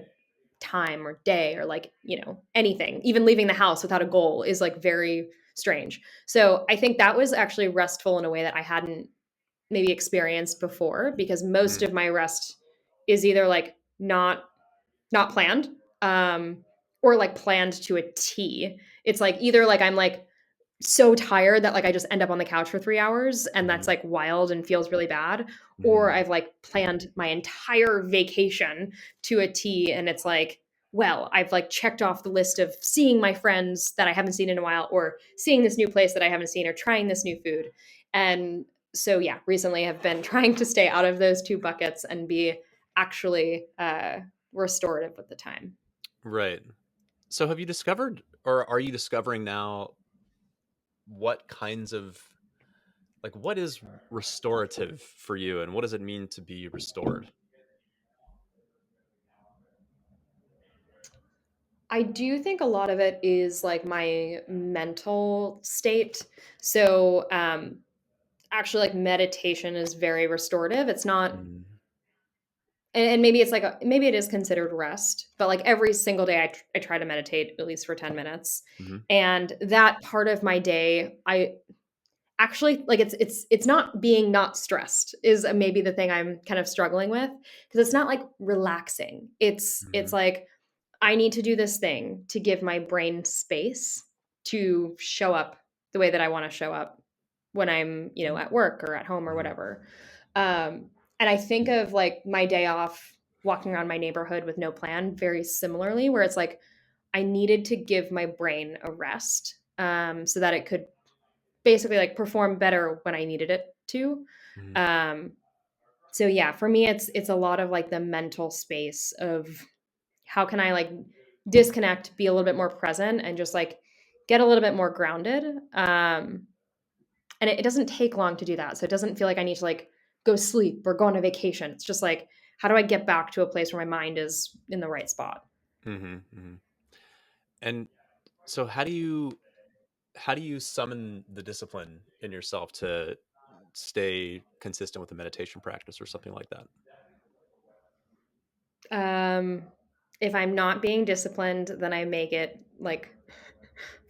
time or day or like, you know, anything. Even leaving the house without a goal is like very strange. So I think that was actually restful in a way that I hadn't maybe experienced before because most of my rest is either like not planned or like planned to a T. It's like either like I'm like so tired that like I just end up on the couch for 3 hours and that's Mm-hmm. like wild and feels really bad, or Mm-hmm. I've like planned my entire vacation to a T and it's like, well, I've like checked off the list of seeing my friends that I haven't seen in a while or seeing this new place that I haven't seen or trying this new food. And so yeah, recently I've been trying to stay out of those two buckets and be actually restorative with the time. Right. So have you discovered, or are you discovering now, what kinds of, like, what is restorative for you, and what does it mean to be restored? I do think a lot of it is like my mental state. So, actually, like meditation is very restorative. It's not, Mm-hmm. and maybe it's like, maybe it is considered rest, but like every single day I try to meditate at least for 10 minutes. Mm-hmm. And that part of my day, I actually like it's not being not stressed is maybe the thing I'm kind of struggling with because it's not like relaxing. It's like I need to do this thing to give my brain space to show up the way that I want to show up when I'm, you know, at work or at home or Mm-hmm. whatever. And I think of like my day off walking around my neighborhood with no plan very similarly, where it's like I needed to give my brain a rest so that it could basically like perform better when I needed it to. Mm-hmm. Um, so yeah, for me, it's a lot of like the mental space of how can I like disconnect, be a little bit more present, and just like get a little bit more grounded. And it doesn't take long to do that, so it doesn't feel like I need to like go sleep or go on a vacation. It's just like how do I get back to a place where my mind is in the right spot? Mm-hmm. Mm-hmm. And so how do you summon the discipline in yourself to stay consistent with the meditation practice or something like that? Um, if I'm not being disciplined, then I make it like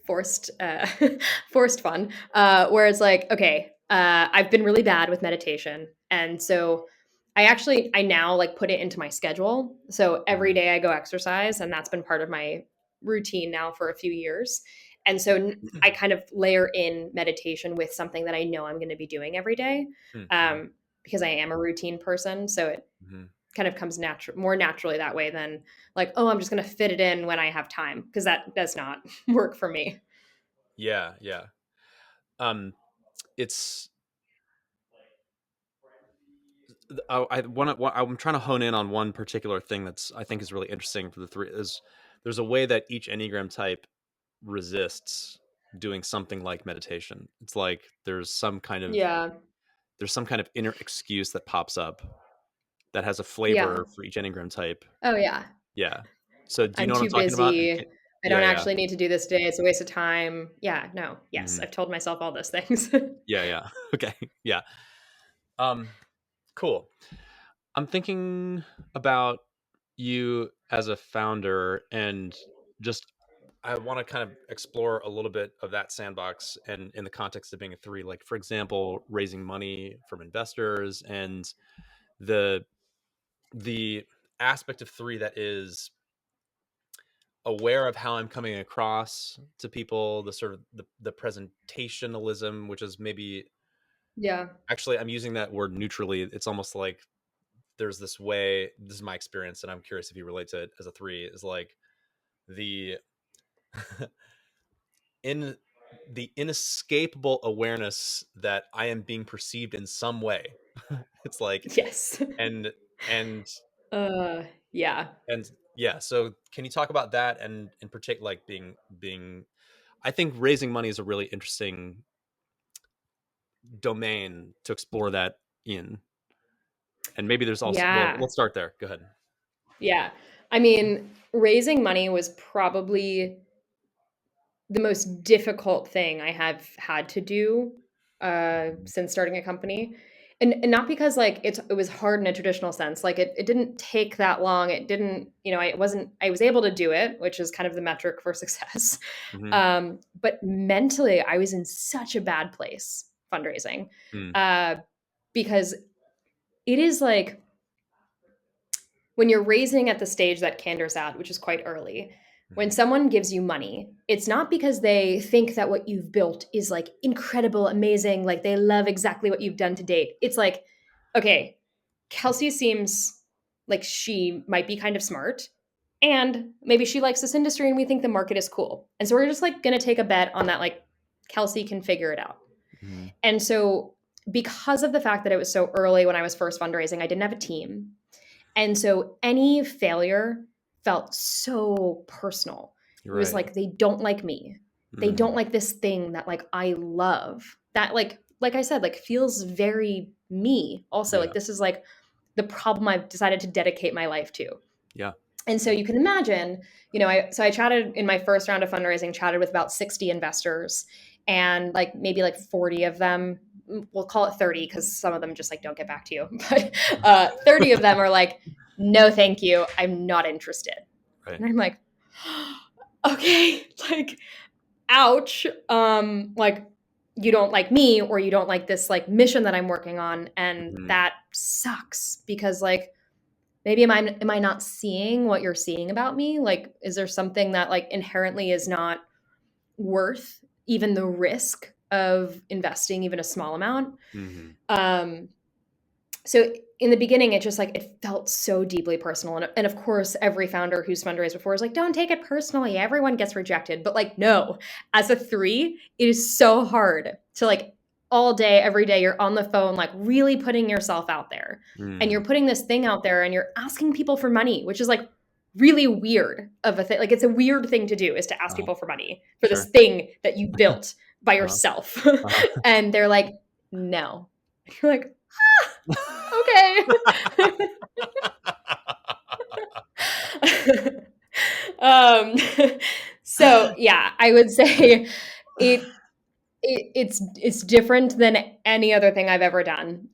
forced forced fun where it's like okay I've been really bad with meditation and so I now like put it into my schedule so every Mm-hmm. day I go exercise and that's been part of my routine now for a few years and so I kind of layer in meditation with something that I know I'm going to be doing every day Mm-hmm. because I am a routine person so it Mm-hmm. kind of comes more naturally that way than like oh I'm just going to fit it in when I have time because that does not work for me. Yeah, yeah. Um, it's I'm trying to hone in on one particular thing that's I think is really interesting for the three. Is there's a way that each Enneagram type resists doing something like meditation. It's like Yeah. there's some kind of inner excuse that pops up that has a Yeah. flavor for each Enneagram type. Oh, yeah. Yeah. So do you I'm know what I'm too talking about? busy. I don't Yeah, yeah. actually need to do this today. It's a waste of time. Yeah. No. Yes. Hmm. I've told myself all those things. Yeah, yeah. Okay. Yeah. Um, cool. I'm thinking about you as a founder and just I want to kind of explore a little bit of that sandbox and in the context of being a three, like for example, raising money from investors and the the aspect of three that is aware of how I'm coming across to people, the sort of the presentationalism, which is maybe Yeah. actually I'm using that word neutrally. It's almost like there's this way, this is my experience, and I'm curious if you relate to it as a three, is like the in the inescapable awareness that I am being perceived in some way. It's like Yes. and and Uh, yeah. and yeah, so can you talk about that and in particular like being I think raising money is a really interesting domain to explore that in. And maybe there's also well, Yeah. let's start there. Go ahead. Yeah. I mean, raising money was probably the most difficult thing I have had to do Mhm. since starting a company. And not because like it was hard in a traditional sense. Like it didn't take that long. It didn't, I was able to do it, which is kind of the metric for success. Mhm. But mentally I was in such a bad place fundraising. Mm. Uh, because it is like when you're raising at the stage that Candor's at, which is quite early, when Mhm. someone gives you money, it's not because they think that what you've built is like incredible, amazing, like they love exactly what you've done to date. It's like, okay, Kelsey seems like she might be kind of smart and maybe she likes this industry and we think the market is cool. And so we're just like going to take a bet on that, like Kelsey can figure it out. Mhm. And so because of the fact that it was so early when I was first fundraising, I didn't have a team. And so any failure felt so personal. You're It was right. like they don't like me. They don't Mhm. like this thing that like I love. That like I said, like feels very me. Also, like Yeah. this is like the problem I've decided to dedicate my life to. Yeah. And so you can imagine, I chatted in my first round of fundraising, chatted with about 60 investors, and like maybe like 40 of them, we'll call it 30 because some of them just like don't get back to you, but 30 of them are like, no, thank you, I'm not interested. Right. And I'm like, okay, like, ouch. Like you don't like me or you don't like this like mission that I'm working on, and Mhm. that sucks because like maybe am I not seeing what you're seeing about me? Like, is there something that like inherently is not worth even the risk of investing even a small amount? Mhm. Um, so in the beginning, it just like it felt so deeply personal, and of course, every founder who's fundraised before is like, "Don't take it personally. Everyone gets rejected." But like, no, as a three, it is so hard to like all day, every day, you're on the phone, like really putting yourself out there, and you're Mhm. putting this thing out there, and you're asking people for money, which is like really weird of a thing. Like, it's a weird thing to do is to ask Uh-huh. people for money for this Sure. thing that you built by Uh-huh. yourself, Uh-huh. and they're like, "No." You're like, okay. um, so yeah, I would say it's different than any other thing I've ever done.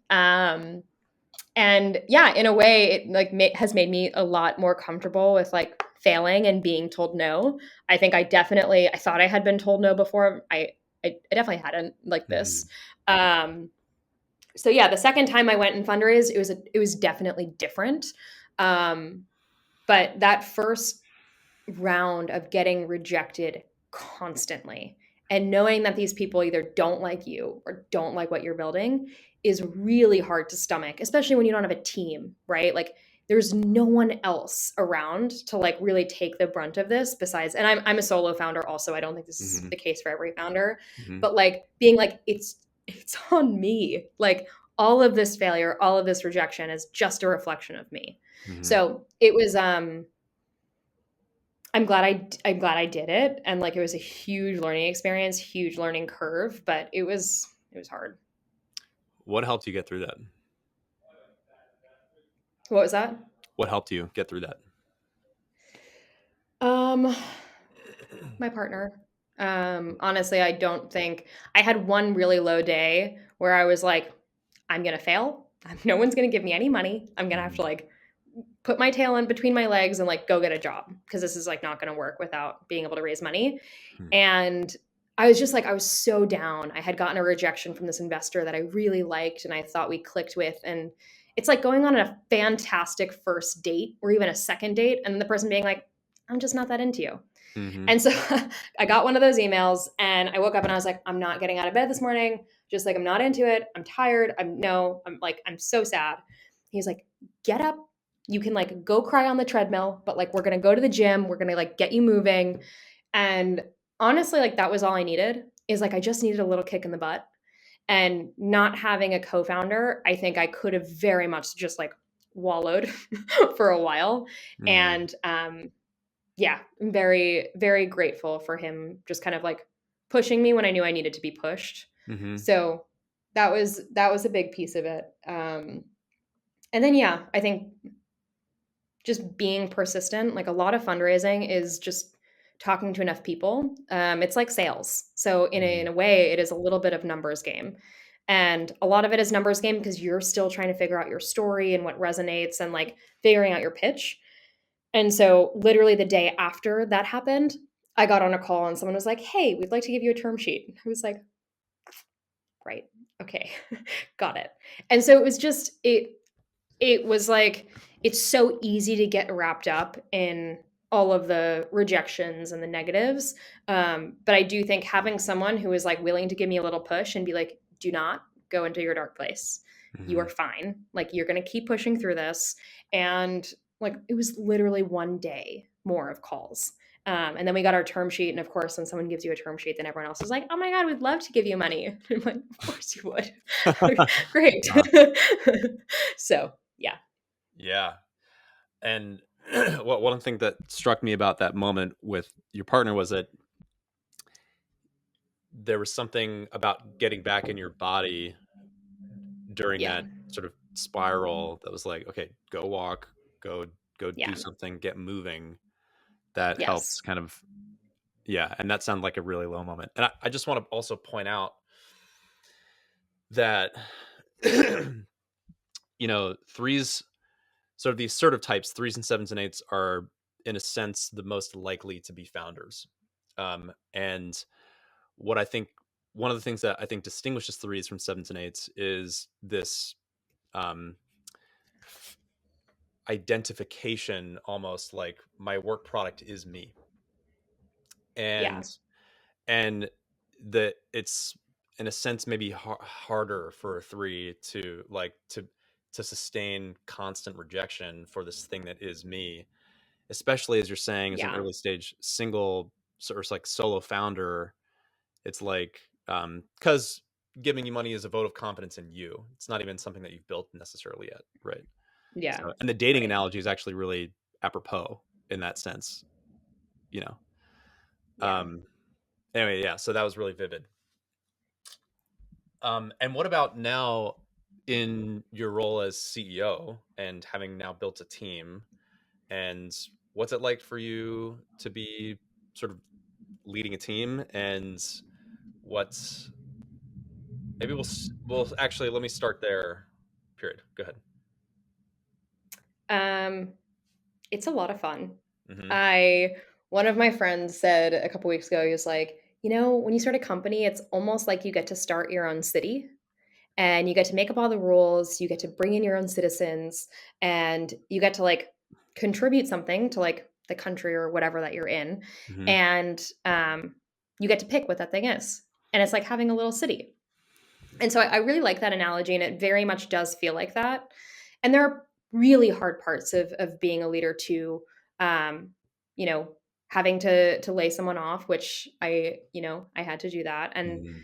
And yeah, in a way, it like has made me a lot more comfortable with like failing and being told no. I think I thought I had been told no before. I definitely hadn't like this. Mhm. Um, so yeah, the second time I went and fundraised, it was definitely different. Um, but that first round of getting rejected constantly and knowing that these people either don't like you or don't like what you're building is really hard to stomach, especially when you don't have a team, right? Like there's no one else around to like really take the brunt of this besides, and I'm a solo founder also. I don't think this is Mhm. the case for every founder, Mhm. but like being like it's on me. Like all of this failure, all of this rejection is just a reflection of me. Mm-hmm. So it was, I'm glad I did it. And like, it was a huge learning experience, huge learning curve, but it was hard. What helped you get through that? What was that? What helped you get through that? Um, my partner. Honestly, I don't think I had one really low day where I was like, I'm going to fail. No one's going to give me any money. I'm going to have to like put my tail in between my legs and like go get a job because this is like not going to work without being able to raise money. Mm-hmm. And I was just like, I was so down. I had gotten a rejection from this investor that I really liked and I thought we clicked with. And it's like going on a fantastic first date or even a second date and the person being like, I'm just not that into you. Mm-hmm. And so I got one of those emails and I woke up and I was like, I'm not getting out of bed this morning. Just like, I'm not into it. I'm tired. I'm so sad. He's like, get up. You can like go cry on the treadmill, but like, we're going to go to the gym. We're going to like get you moving. And honestly, like that was all I needed is like, I just needed a little kick in the butt. And not having a co-founder, I think I could have very much just like wallowed for a while. Mm-hmm. And, yeah, I'm very, very grateful for him just kind of like pushing me when I knew I needed to be pushed. Mm-hmm. So that was a big piece of it. And then yeah, I think just being persistent, like a lot of fundraising is just talking to enough people. It's like sales. So in a way, it is a little bit of numbers game. And a lot of it is numbers game because you're still trying to figure out your story and what resonates and like figuring out your pitch. And so literally the day after that happened, I got on a call and someone was like, "Hey, we'd like to give you a term sheet." I was like, "Right. Okay. Got it." And so it was just it was like it's so easy to get wrapped up in all of the rejections and the negatives. But I do think having someone who is like willing to give me a little push and be like, "Do not go into your dark place. You Mm-hmm. are fine. Like you're going to keep pushing through this." And like it was literally one day more of calls. And then we got our term sheet. And of course, when someone gives you a term sheet, then everyone else is like, "Oh my God, we'd love to give you money." I'm like, "Of course you would." Great. Uh, So yeah. yeah. And one thing that struck me about that moment with your partner was that there was something about getting back in your body during Yeah. that sort of spiral that was like, okay, go walk, go do Yeah. something, get moving. That helped Yes. kind of, yeah. And that sounded like a really low moment. And I just want to also point out that, threes, sort of these assertive types, threes and sevens and eights are, in a sense, the most likely to be founders. And what I think, one of the things that I think distinguishes threes from sevens and eights is this um, identification, almost like my work product is me. Yeah. And that it's, in a sense, maybe harder for a three to to sustain constant rejection for this thing that is me, especially as you're saying as an Yeah. early stage single or like solo founder. It's like, because giving you money is a vote of confidence in you. It's not even something that you've built necessarily yet, right? Yeah. So, and the dating Right. analogy is actually really apropos in that sense, you know. Yeah. um anyway, yeah, so that was really vivid. And what about now in your role as CEO and having now built a team? And what's it like for you to be sort of leading a team? And what's, maybe we'll actually, let me start there. Period. Go ahead. Um, it's a lot of fun. Mm-hmm. I One of my friends said a couple weeks ago, he was like, when you start a company, it's almost like you get to start your own city and you get to make up all the rules, you get to bring in your own citizens, and you get to like contribute something to like the country or whatever that you're in. Mm-hmm. And you get to pick what that thing is. And it's like having a little city. And so I really like that analogy, and it very much does feel like that. And there are really hard parts of being a leader too. Um, you know, having to lay someone off, which I had to do that. And Mm-hmm.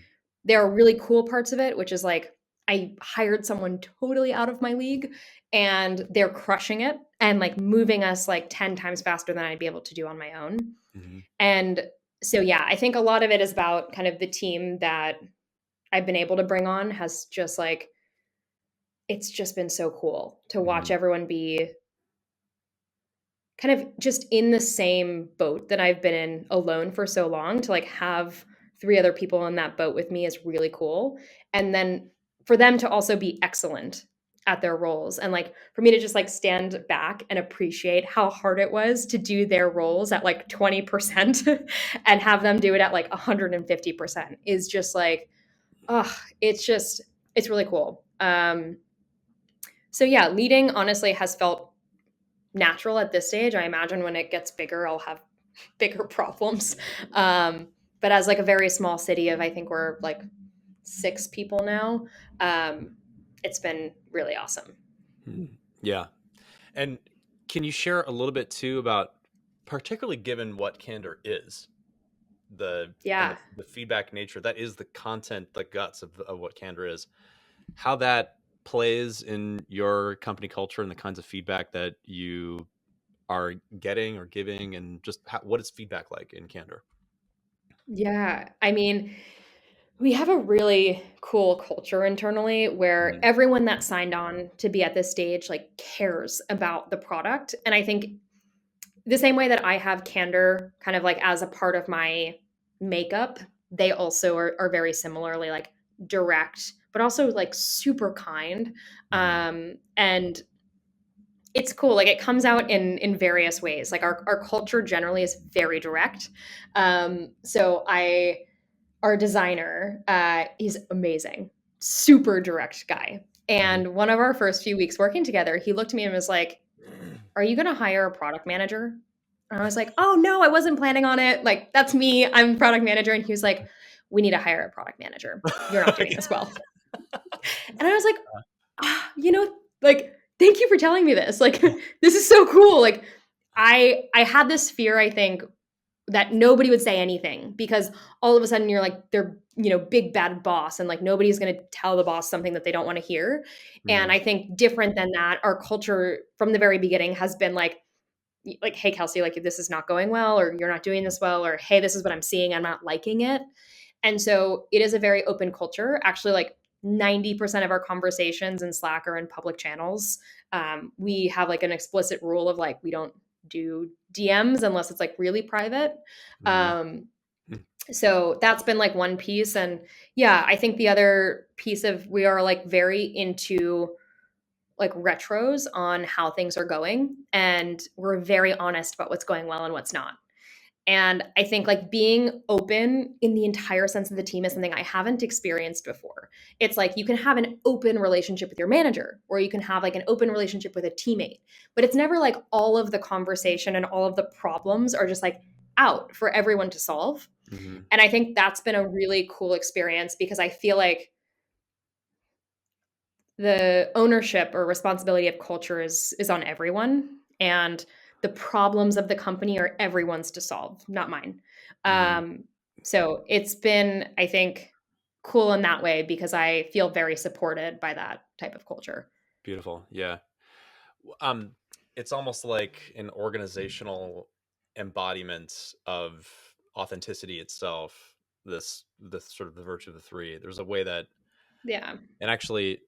there are really cool parts of it, which is like I hired someone totally out of my league and they're crushing it and like moving us like 10 times faster than I'd be able to do on my own. Mhm. And so, yeah, I think a lot of it is about kind of the team that I've been able to bring on has just like, it's just been so cool to watch Mhm. everyone be kind of just in the same boat that I've been in alone for so long. To like have 3 other people in that boat with me is really cool. And then for them to also be excellent at their roles, and like for me to just like stand back and appreciate how hard it was to do their roles at like 20% and have them do it at like 150% is just like, oh, it's really cool. So yeah, leading honestly has felt natural at this stage. I imagine when it gets bigger, I'll have bigger problems. Um, but as like a very small city of, I think we're like 6 people now, it's been really awesome. Mhm. Yeah. And can you share a little bit too about, particularly given what candor is, Yeah. the feedback nature that is the content, the guts of what candor is, how that plays in your company culture and the kinds of feedback that you are getting or giving, and just what is feedback like in candor? Yeah. I mean, we have a really cool culture internally where Mhm. everyone that signed on to be at this stage like cares about the product. And I think the same way that I have candor kind of like as a part of my makeup, they also are very similarly like direct, but also like super kind. Mhm. And it's cool. Like it comes out in various ways. Like our culture generally is very direct. So I our designer, he's amazing, super direct guy. Mhm. And one of our first few weeks working together, he looked at me and was like, "Are you going to hire a product manager?" And I was like, "Oh no, I wasn't planning on it. Like that's me. I'm product manager." And he was like, "We need to hire a product manager. You're not doing Okay. this well." And I was like, like thank you for telling me this. Like this is so cool. Like I had this fear, I think, that nobody would say anything because all of a sudden you're like they're big bad boss and like nobody's going to tell the boss something that they don't want to hear. And Mhm. I think different than that, our culture from the very beginning has been like, hey Kelsey, like this is not going well, or you're not doing this well, or hey, this is what I'm seeing, I'm not liking it. And so it is a very open culture. Actually, like 90% of our conversations in Slack are in public channels. We have like an explicit rule of like we don't do DMs unless it's like really private. Mhm. Um, so that's been like one piece. And yeah, I think the other piece of we are like very into like retros on how things are going. And we're very honest about what's going well and what's not. And I think like being open in the entire sense of the team is something I haven't experienced before. It's like you can have an open relationship with your manager, or you can have like an open relationship with a teammate, but it's never like all of the conversation and all of the problems are just like out for everyone to solve. Mhm. And I think that's been a really cool experience because I feel like the ownership or responsibility of culture is on everyone, and the problems of the company are everyone's to solve, not mine. Mhm. So it's been, I think, cool in that way because I feel very supported by that type of culture. Beautiful. Yeah. Um, it's almost like an organizational embodiment of authenticity itself. This sort of the virtue of the three. There's a way that, Yeah. and actually,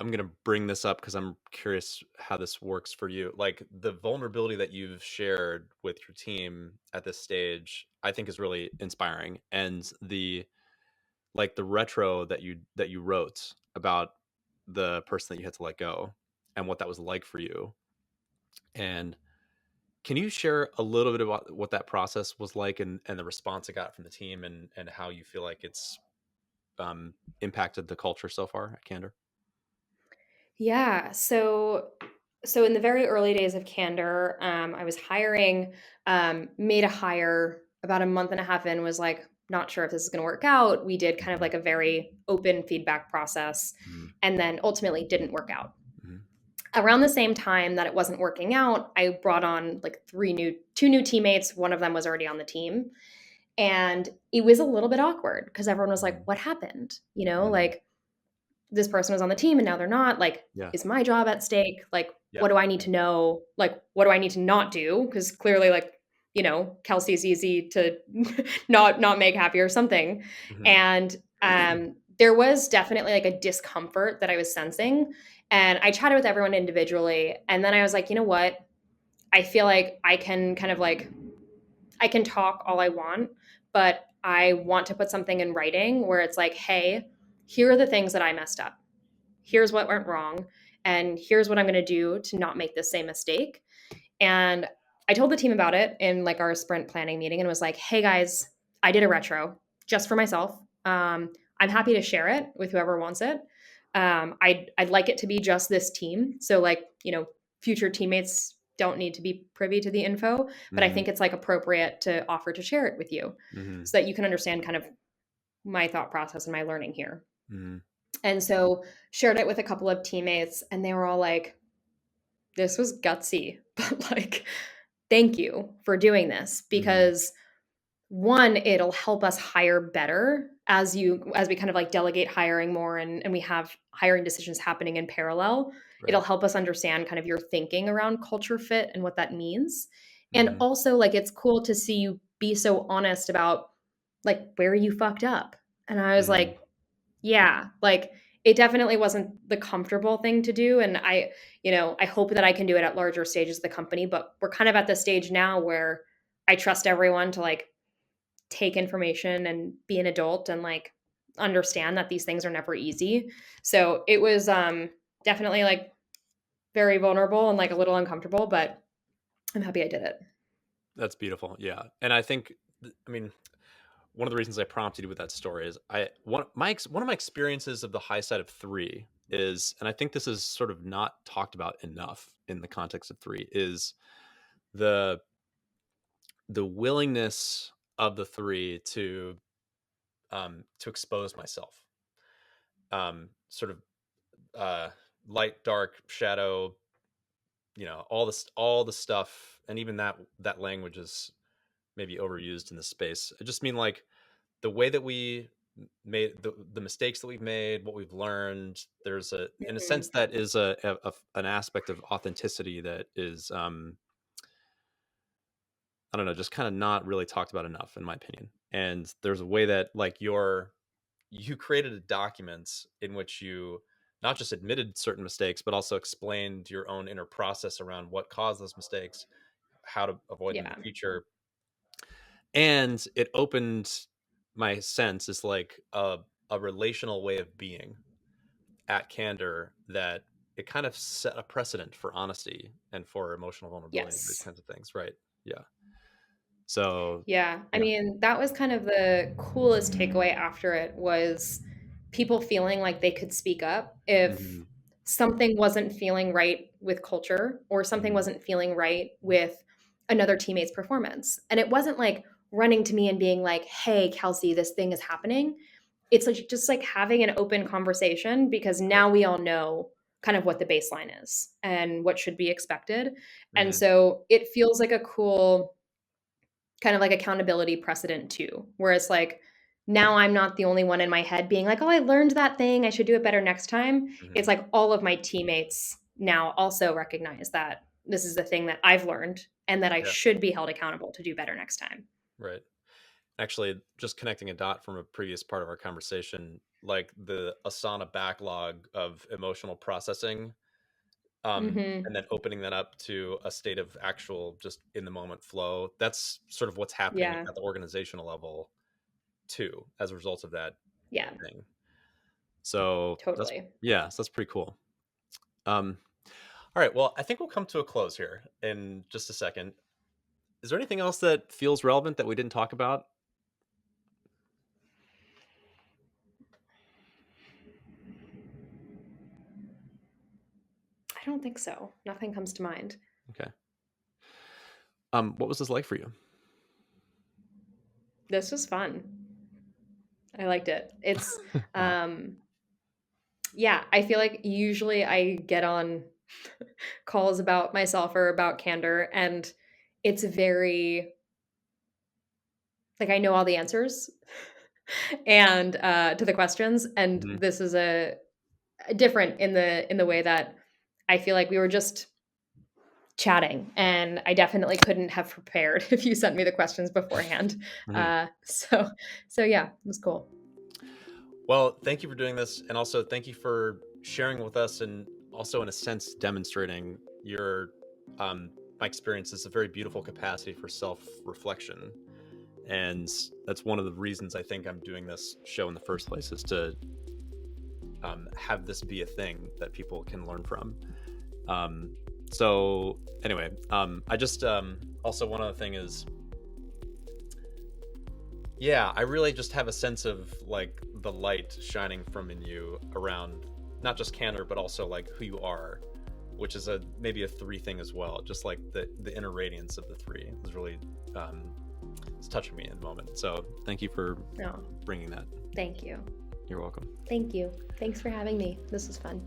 I'm gonna bring this up because I'm curious how this works for you. Like the vulnerability that you've shared with your team at this stage, I think is really inspiring. And the retro that you wrote about the person that you had to let go and what that was like for you. And can you share a little bit about what that process was like, and the response it got from the team, and how you feel like it's impacted the culture so far at Candor? Yeah. So in the very early days of Candor, I was hiring, made a hire about a month and a half in, was like, not sure if this is going to work out. We did kind of Mhm. like a very open feedback process Mhm. and then ultimately didn't work out. Mhm. Around the same time that it wasn't working out, I brought on like two new teammates. One of them was already on the team. And it was a little bit awkward because everyone was like, Mhm. what happened? Mhm. Like, this person was on the team and now they're not, like, Yeah. is my job at stake? Like, Yeah. what do I need to know? Like, what do I need to not do? Because clearly, like, Kelsey's easy to not make happy or something. Mhm. And there was definitely like a discomfort that I was sensing. And I chatted with everyone individually. And then I was like, you know what? I feel like I can kind of like, I can talk all I want, but I want to put something in writing where it's like, hey, here are the things that I messed up. Here's what went wrong. And here's what I'm going to do to not make the same mistake. And I told the team about it in like our sprint planning meeting and was like, hey guys, I did a retro just for myself. I'm happy to share it with whoever wants it. I'd like it to be just this team. So like, future teammates don't need to be privy to the info, but I Mhm. think it's like appropriate to offer to share it with you Mhm. so that you can understand kind of my thought process and my learning here. Mhm. And so shared it with a couple of teammates and they were all like, this was gutsy, but like, thank you for doing this Mhm. because one, it'll help us hire better as we kind of like delegate hiring more and we have hiring decisions happening in parallel. It'll Right. help us understand kind of your thinking around culture fit and what that means. And Mhm. also like it's cool to see you be so honest about like where you fucked up. And I was Mhm. like, yeah, like it definitely wasn't the comfortable thing to do. And I hope that I can do it at larger stages of the company, but we're kind of at the stage now where I trust everyone to like take information and be an adult and like understand that these things are never easy. So it was definitely like very vulnerable and like a little uncomfortable, but I'm happy I did it. That's beautiful. Yeah. And I think, I mean, one of the reasons I prompted you with that story is one of my experiences of the high side of three is, and I think this is sort of not talked about enough in the context of three, is the willingness of the three to expose myself, sort of light, dark, shadow, all the stuff, and even that language is maybe overused in this space. I just mean like the way that we made the mistakes that we've made, what we've learned. There's in a sense Mhm. that is an aspect of authenticity that is, I don't know, just kind of not really talked about enough, in my opinion. And there's a way that like you created a document in which you not just admitted certain mistakes, but also explained your own inner process around what caused those mistakes, how to avoid them in Yeah. the future. And it opened my sense as like a relational way of being at Candor, that it kind of set a precedent for honesty and for emotional vulnerability and these Yes. kinds of things. Right. Yeah. So, Yeah. I yeah. mean, that was kind of the coolest takeaway after it was people feeling like they could speak up if Hmm. something wasn't feeling right with culture or something Hmm. wasn't feeling right with another teammate's performance. And it wasn't like running to me and being like, "Hey, Kelsey, this thing is happening." It's like just like having an open conversation because Right. now we all know kind of what the baseline is and what should be expected. And Hmm. so it feels like a cool kind of like accountability precedent too, where it's like now I'm not the only one in my head being like, oh, I learned that thing. I should do it better next time. Hmm. It's like all of my teammates now also recognize that this is the thing that I've learned and that I Yeah. should be held accountable to do better next time. Right. Actually, just connecting a dot from a previous part of our conversation, like the Asana backlog of emotional processing, Hmm. and then opening that up to a state of actual just in the moment flow. That's sort of what's happening Yeah, at the organizational level too, as a result of that yeah, thing. So that's, totally. yeah, so that's pretty cool. Um, all right, well, I think we'll come to a close here in just a second. Is there anything else that feels relevant that we didn't talk about? I don't think so. Nothing comes to mind. Okay. What was this like for you? This was fun. I liked it. It's Uh, um yeah, I feel like usually I get on calls about myself or about candor and it's very like I know all the answers and to the questions and mhm. this is a different in the way that I feel like we were just chatting, and I definitely couldn't have prepared if you sent me the questions beforehand. So yeah, it was cool. Well, thank you for doing this, and also thank you for sharing with us, and also in a sense demonstrating your my experience is a very beautiful capacity for self-reflection. And that's one of the reasons I think I'm doing this show in the first place, is to have this be a thing that people can learn from. So anyway, I just also, one other thing is, yeah, I really just have a sense of like the light shining from in you around not just candor, but also like who you are, which is maybe a 3 thing as well. Just like the inner radiance of the 3 is really it's touching me in the moment. So thank you for bringing that. Thank you. You're welcome. Thank you. Thanks for having me. This was fun.